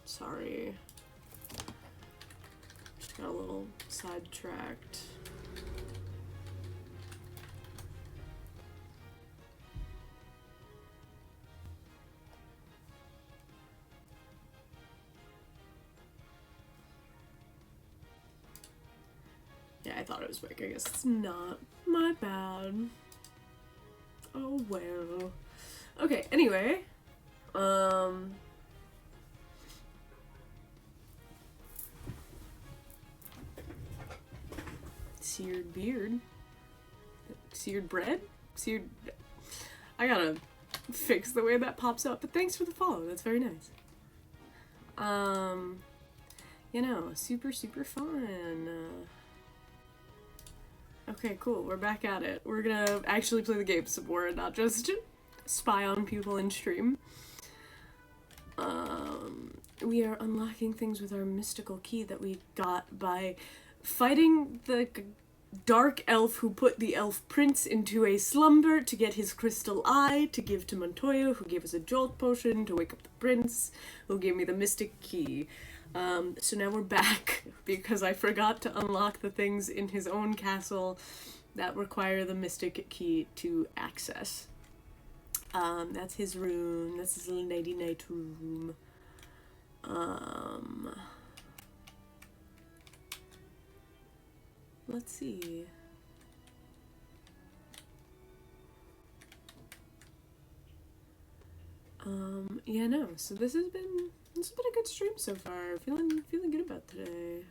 Sorry. Just got a little sidetracked. Yeah, I thought it was Wick. I guess it's not. My bad. Oh well. Okay, anyway. Seared beard. Seared bread? Seared... I gotta fix the way that pops up, but thanks for the follow. That's very nice. You know, super fun. Okay, cool. We're back at it. We're gonna actually play the game some more and not just spy on people in stream. We are unlocking things with our mystical key that we got by fighting the dark elf who put the elf prince into a slumber to get his crystal eye to give to Montoya, who gave us a jolt potion to wake up the prince, who gave me the mystic key. So now we're back because I forgot to unlock the things in his own castle that require the mystic key to access. That's his room. That's his little nighty night room. Let's see. Yeah, no. So this has been a good stream so far. Feeling good about today.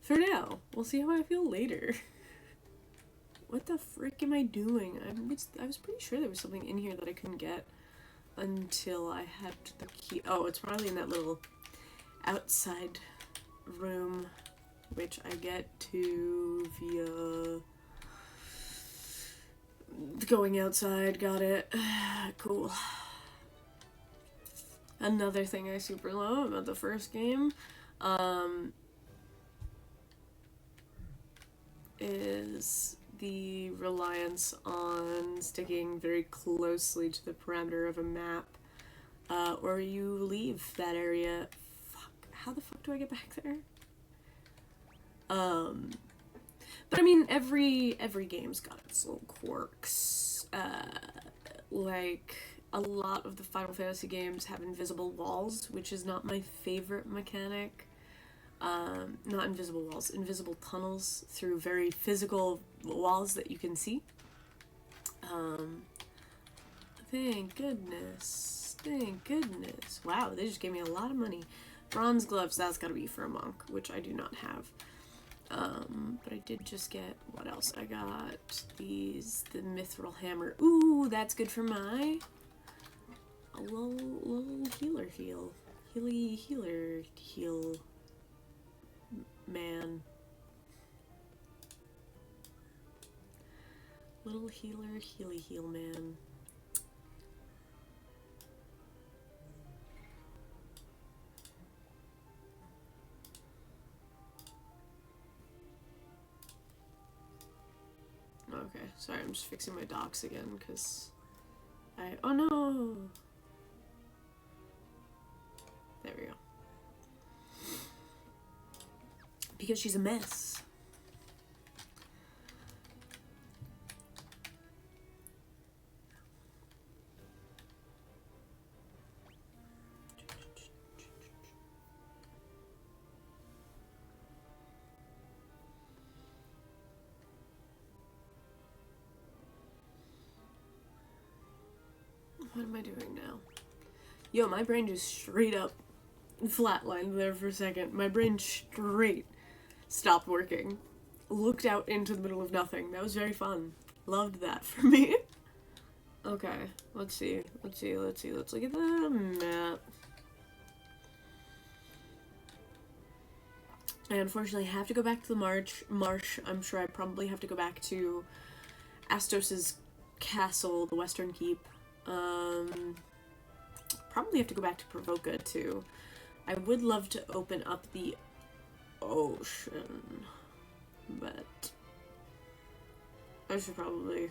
For now, we'll see how I feel later. What the frick am I doing? I was pretty sure there was something in here that I couldn't get until I had the key. Oh, it's probably in that little outside room, which I get to via going outside. Got it. Cool. Another thing I super love about the first game is the reliance on sticking very closely to the perimeter of a map, or you leave that area. Fuck, how the fuck do I get back there? But I mean, every game's got its little quirks. Like, a lot of the Final Fantasy games have invisible walls, which is not my favorite mechanic. Not invisible walls, invisible tunnels through very physical walls that you can see. Thank goodness. Thank goodness. Wow, they just gave me a lot of money. Bronze gloves, that's gotta be for a monk, which I do not have. But I did just get, what else? I got the mithril hammer. Ooh, that's good for my little healer heal. Healer heal man. Little healer heal man. Okay, sorry, I'm just fixing my docs again, because oh no! There we go. Because she's a mess. What am I doing now? Yo, my brain just straight up flatlined there for a second. My brain straight stopped working. Looked out into the middle of nothing. That was very fun. Loved that for me. Okay, let's see. Let's look at the map. I unfortunately have to go back to the marsh. I'm sure I probably have to go back to Astos's castle, the Western Keep. Probably have to go back to Provoca too. I would love to open up the ocean, but I should probably.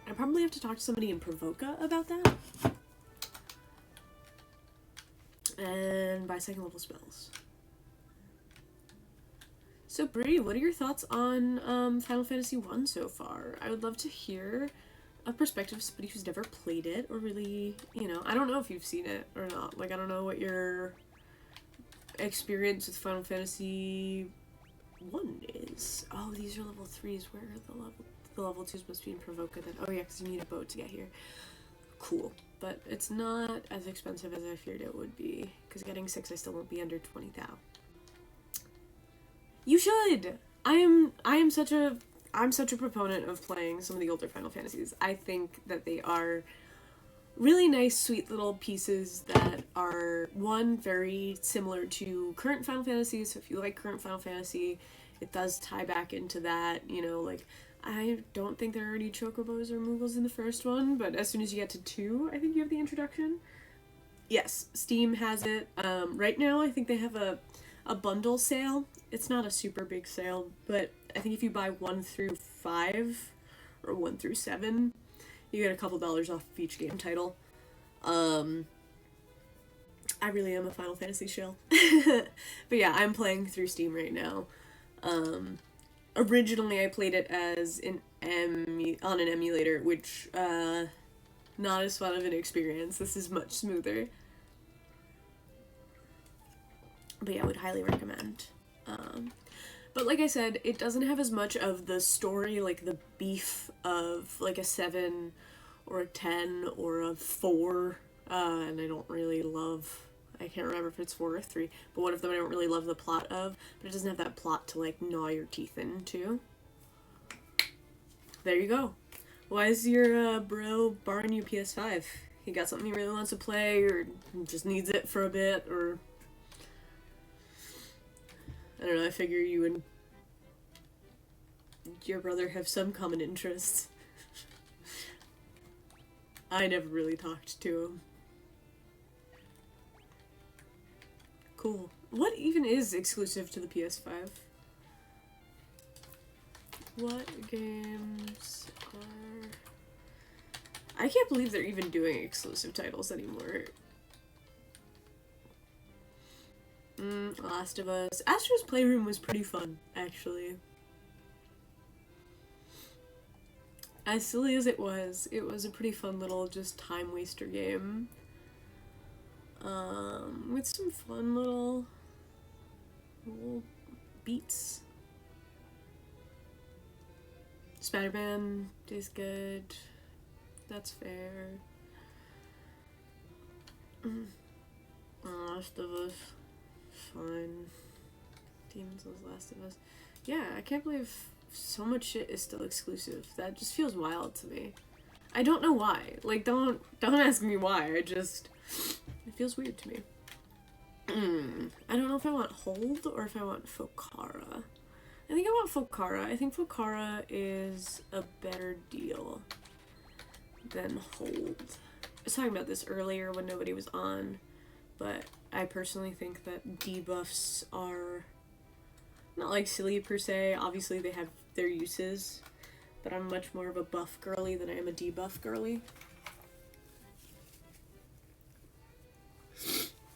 I probably have to talk to somebody in Provoca about that. And buy second level spells. So Bree, what are your thoughts on Final Fantasy 1 so far? I would love to hear a perspective of somebody who's never played it, or really, you know, I don't know if you've seen it or not. Like, I don't know what your experience with Final Fantasy 1 is. Oh, these are level 3s. Where are the level 2s must be in Provoca then. Oh yeah, because you need a boat to get here. Cool. But it's not as expensive as I feared it would be, because getting 6 I still won't be under 20,000. You should! I'm such a proponent of playing some of the older Final Fantasies. I think that they are really nice, sweet little pieces that are, one, very similar to current Final Fantasy, so if you like current Final Fantasy, it does tie back into that, you know, like, I don't think there are any chocobos or moogles in the first one, but as soon as you get to 2, I think you have the introduction. Yes, Steam has it. Right now, I think they have a bundle sale. It's not a super big sale, but I think if you buy 1 through 5 or 1 through 7, you get a couple dollars off of each game title. I really am a Final Fantasy shill. But yeah, I'm playing through Steam right now. Originally I played it as on an emulator, which not as fun of an experience. This is much smoother. But yeah, I would highly recommend. But like I said, it doesn't have as much of the story, like the beef of like a 7 or a 10 or a 4, and I don't really love, I can't remember if it's 4 or 3, but one of them I don't really love the plot of, but it doesn't have that plot to like gnaw your teeth into. There you go. Why is your bro borrowing you PS5? He got something he really wants to play, or just needs it for a bit, or I don't know, I figure you and your brother have some common interests. I never really talked to him. Cool. What even is exclusive to the PS5? What games are... I can't believe they're even doing exclusive titles anymore. Last of Us. Astro's Playroom was pretty fun, actually. As silly as it was a pretty fun little just time waster game. With some fun little beats. Spider-Man is good. That's fair. Last of Us. Fine. Demon Souls, Last of Us. Yeah, I can't believe so much shit is still exclusive. That just feels wild to me. I don't know why. Like, don't ask me why. It feels weird to me. I don't know if I want Hold or if I want Fokara. I think I want Fokara. I think Fokara is a better deal than Hold. I was talking about this earlier when nobody was on, but I personally think that debuffs are not like silly per se. Obviously they have their uses, but I'm much more of a buff girly than I am a debuff girly.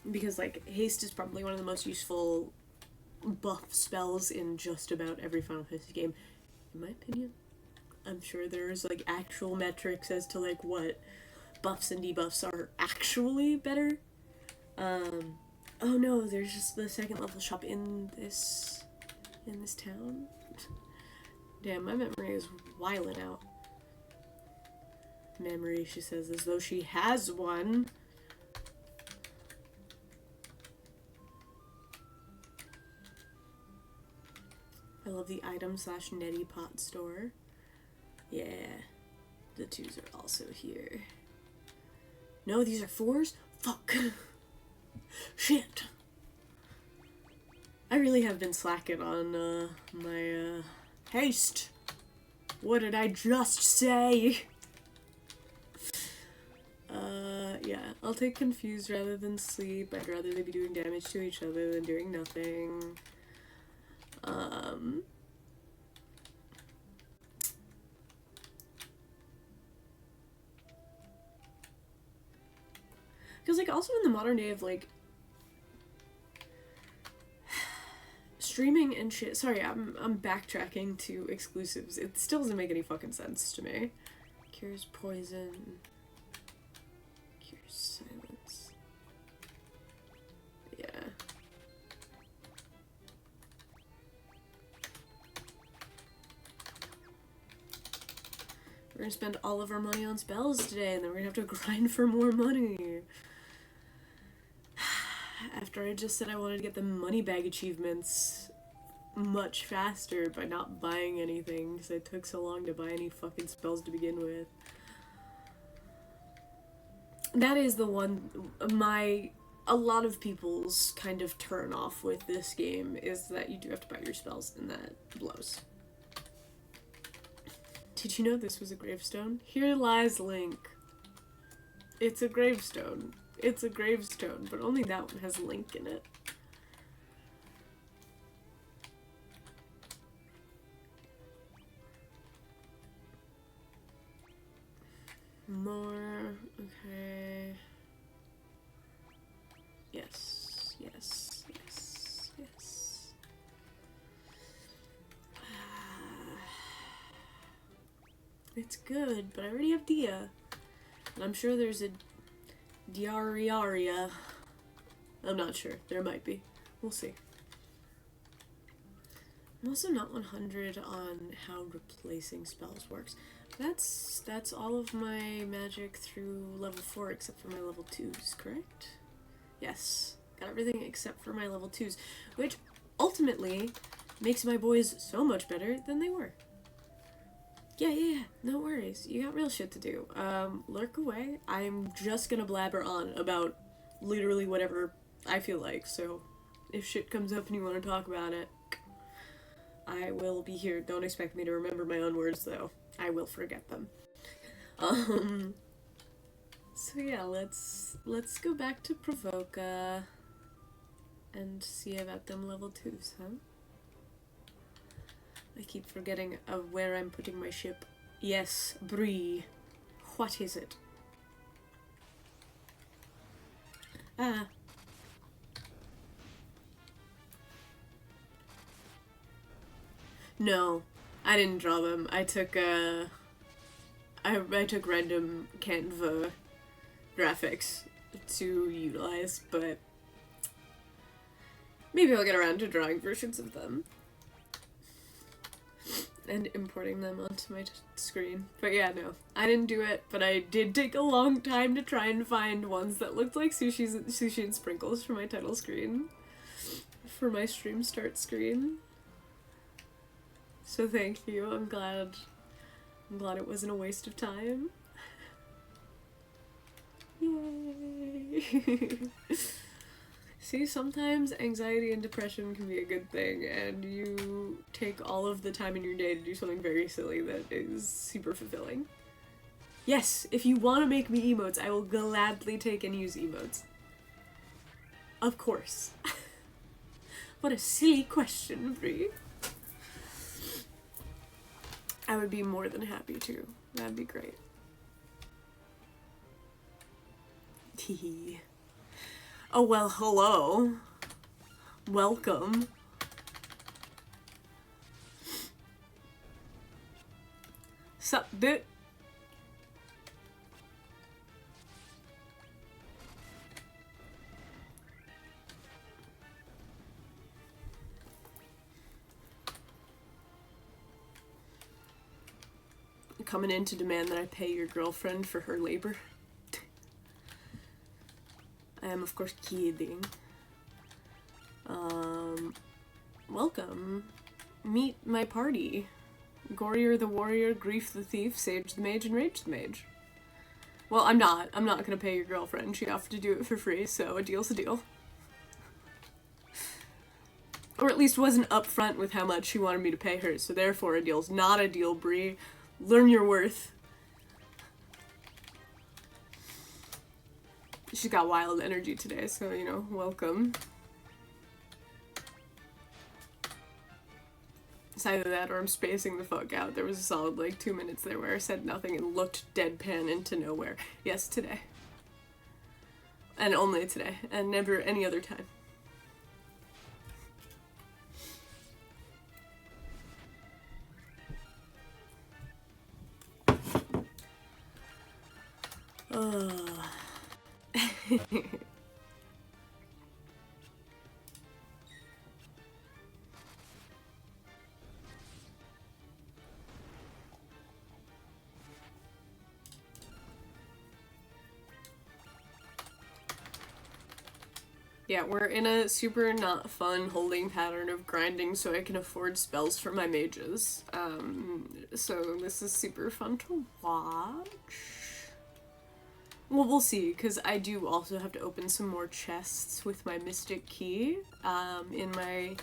Because, like, Haste is probably one of the most useful buff spells in just about every Final Fantasy game, in my opinion. I'm sure there's, like, actual metrics as to, like, what buffs and debuffs are actually better. Oh no, there's just the second level shop in this town. Damn, my memory is wilding out. Memory, she says, as though she has one. I love the item / neti pot store. Yeah. The 2s are also here. No, these are 4s? Fuck. Shit. I really have been slacking on my haste. What did I just say? Yeah. I'll take confused rather than sleep. I'd rather they be doing damage to each other than doing nothing. Because, like, also in the modern day of, like, streaming and shit. Sorry, I'm backtracking to exclusives. It still doesn't make any fucking sense to me. Cures poison. Cures silence. Yeah. We're gonna spend all of our money on spells today, and then we're gonna have to grind for more money. After I just said I wanted to get the money bag achievements much faster by not buying anything, because it took so long to buy any fucking spells to begin with. That is the one, a lot of people's kind of turn off with this game is that you do have to buy your spells, and that blows. Did you know this was a gravestone? Here lies Link. It's a gravestone. It's a gravestone, but only that one has Link in it. More. Okay. Yes. Yes. Yes. Yes. It's good, but I already have Dia. And I'm sure there's a Diariaria. I'm not sure. There might be. We'll see. I'm also not 100 on how replacing spells works. That's all of my magic through level 4 except for my level 2s, correct? Yes. Got everything except for my level 2s, which ultimately makes my boys so much better than they were. Yeah, no worries. You got real shit to do. Lurk away. I'm just gonna blabber on about literally whatever I feel like, so if shit comes up and you want to talk about it, I will be here. Don't expect me to remember my own words, though. I will forget them. So yeah, let's go back to Provoca and see about them level 2s, huh? I keep forgetting of where I'm putting my ship. Yes, Bree. What is it? Ah. No, I didn't draw them. I took I took random Canva graphics to utilize, but maybe I'll get around to drawing versions of them. and importing them onto my screen. But yeah, no, I didn't do it, but I did take a long time to try and find ones that looked like sushi and sprinkles for my title screen, for my stream start screen. So thank you. I'm glad it wasn't a waste of time. Yay! See, sometimes anxiety and depression can be a good thing, and you take all of the time in your day to do something very silly that is super fulfilling. Yes, if you want to make me emotes, I will gladly take and use emotes. Of course. What a silly question, Bree. I would be more than happy to. That'd be great. Teehee. Oh, well, hello. Welcome. Sup, dude? Coming in to demand that I pay your girlfriend for her labor. I am, of course, kidding. Welcome. Meet my party. Gorier the warrior, Grief the thief, Sage the mage, and Rage the mage. Well, I'm not gonna pay your girlfriend. She offered to do it for free, so a deal's a deal. Or at least wasn't upfront with how much she wanted me to pay her, so therefore a deal's not a deal, Bree. Learn your worth. She's got wild energy today, so, you know, welcome. It's either that or I'm spacing the fuck out. There was a solid, like, 2 minutes there where I said nothing and looked deadpan into nowhere. Yes, today. And only today. And never any other time. Yeah, we're in a super not fun holding pattern of grinding so I can afford spells for my mages. So this is super fun to watch. Well, we'll see, because I do also have to open some more chests with my Mystic Key, in my...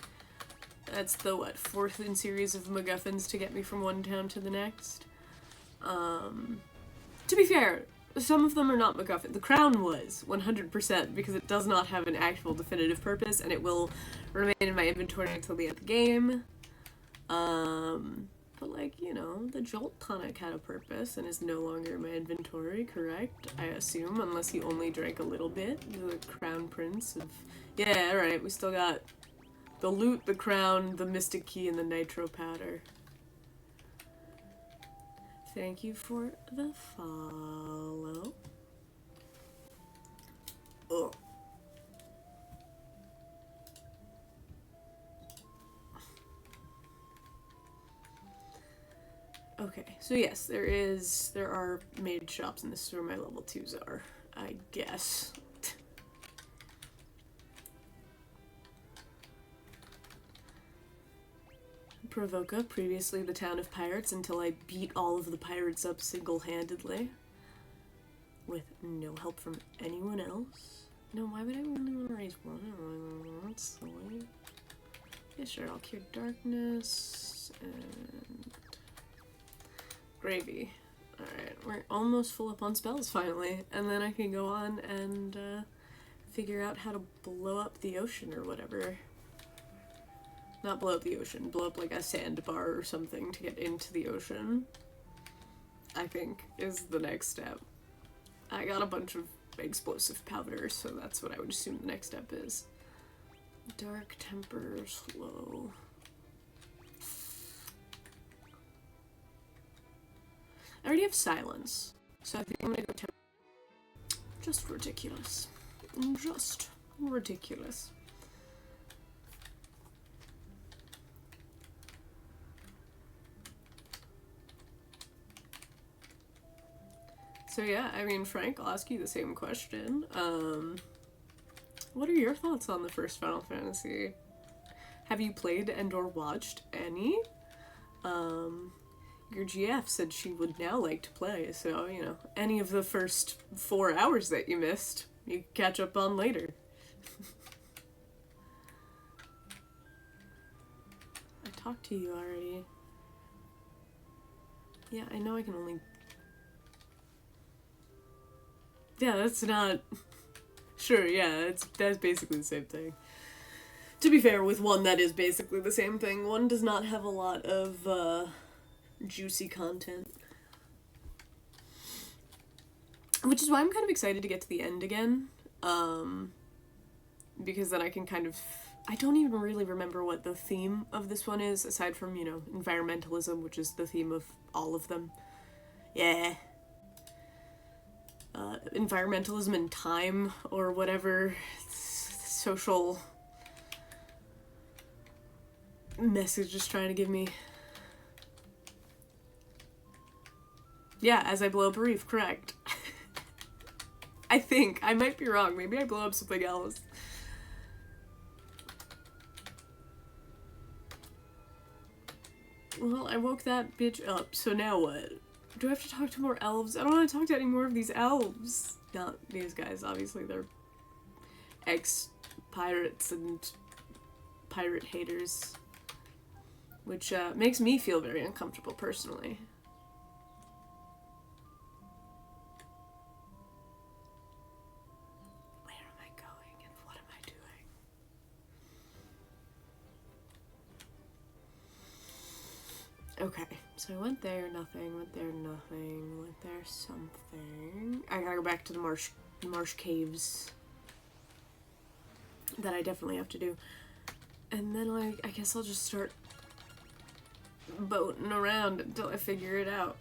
That's the, what, 4th in series of MacGuffins to get me from one town to the next. To be fair, some of them are not MacGuffin. The crown was, 100%, because it does not have an actual definitive purpose, and it will remain in my inventory until the end of the game. But, like, you know, the Jolt tonic had a purpose and is no longer in my inventory, correct? I assume, unless he only drank a little bit. The Crown Prince of... Yeah, alright, we still got the loot, the crown, the Mystic Key, and the Nitro Powder. Thank you for the follow. Oh. Okay, so yes, there are mage shops, and this is where my level 2s are, I guess. Provoca, previously the town of pirates, until I beat all of the pirates up single-handedly. With no help from anyone else. No, why would I only want to raise one? That's silly. Yeah, sure, I'll cure darkness, and... Gravy. Alright, we're almost full up on spells, finally. And then I can go on and, figure out how to blow up the ocean or whatever. Not blow up the ocean, blow up like a sandbar or something to get into the ocean, I think, is the next step. I got a bunch of explosive powder, so that's what I would assume the next step is. Dark temper, slow. I already have silence, so I think I'm gonna go temper. Just ridiculous. Just ridiculous. So yeah, I mean, Frank, I'll ask you the same question. What are your thoughts on the first Final Fantasy? Have you played and or watched any? Your GF said she would now like to play, so, you know, any of the first 4 hours that you missed, you can catch up on later. I talked to you already. Yeah, I know I can only... Yeah, that's not... Sure, yeah, that's basically the same thing. To be fair, with one that is basically the same thing, one does not have a lot of, juicy content. Which is why I'm kind of excited to get to the end again, because then I can kind of... I don't even really remember what the theme of this one is, aside from, you know, environmentalism, which is the theme of all of them. Yeah. Environmentalism and time, or whatever social message is trying to give me. Yeah, as I blow up a reef, correct. I think. I might be wrong. Maybe I blow up something else. Well, I woke that bitch up, so now what? Do I have to talk to more elves? I don't want to talk to any more of these elves. Not these guys, obviously. They're ex-pirates and pirate haters. Which makes me feel very uncomfortable, personally. Where am I going and what am I doing? Okay, so I went there, nothing, went there, nothing, went there, something. I gotta go back to the marsh caves. That I definitely have to do. And then, like, I guess I'll just start boating around until I figure it out.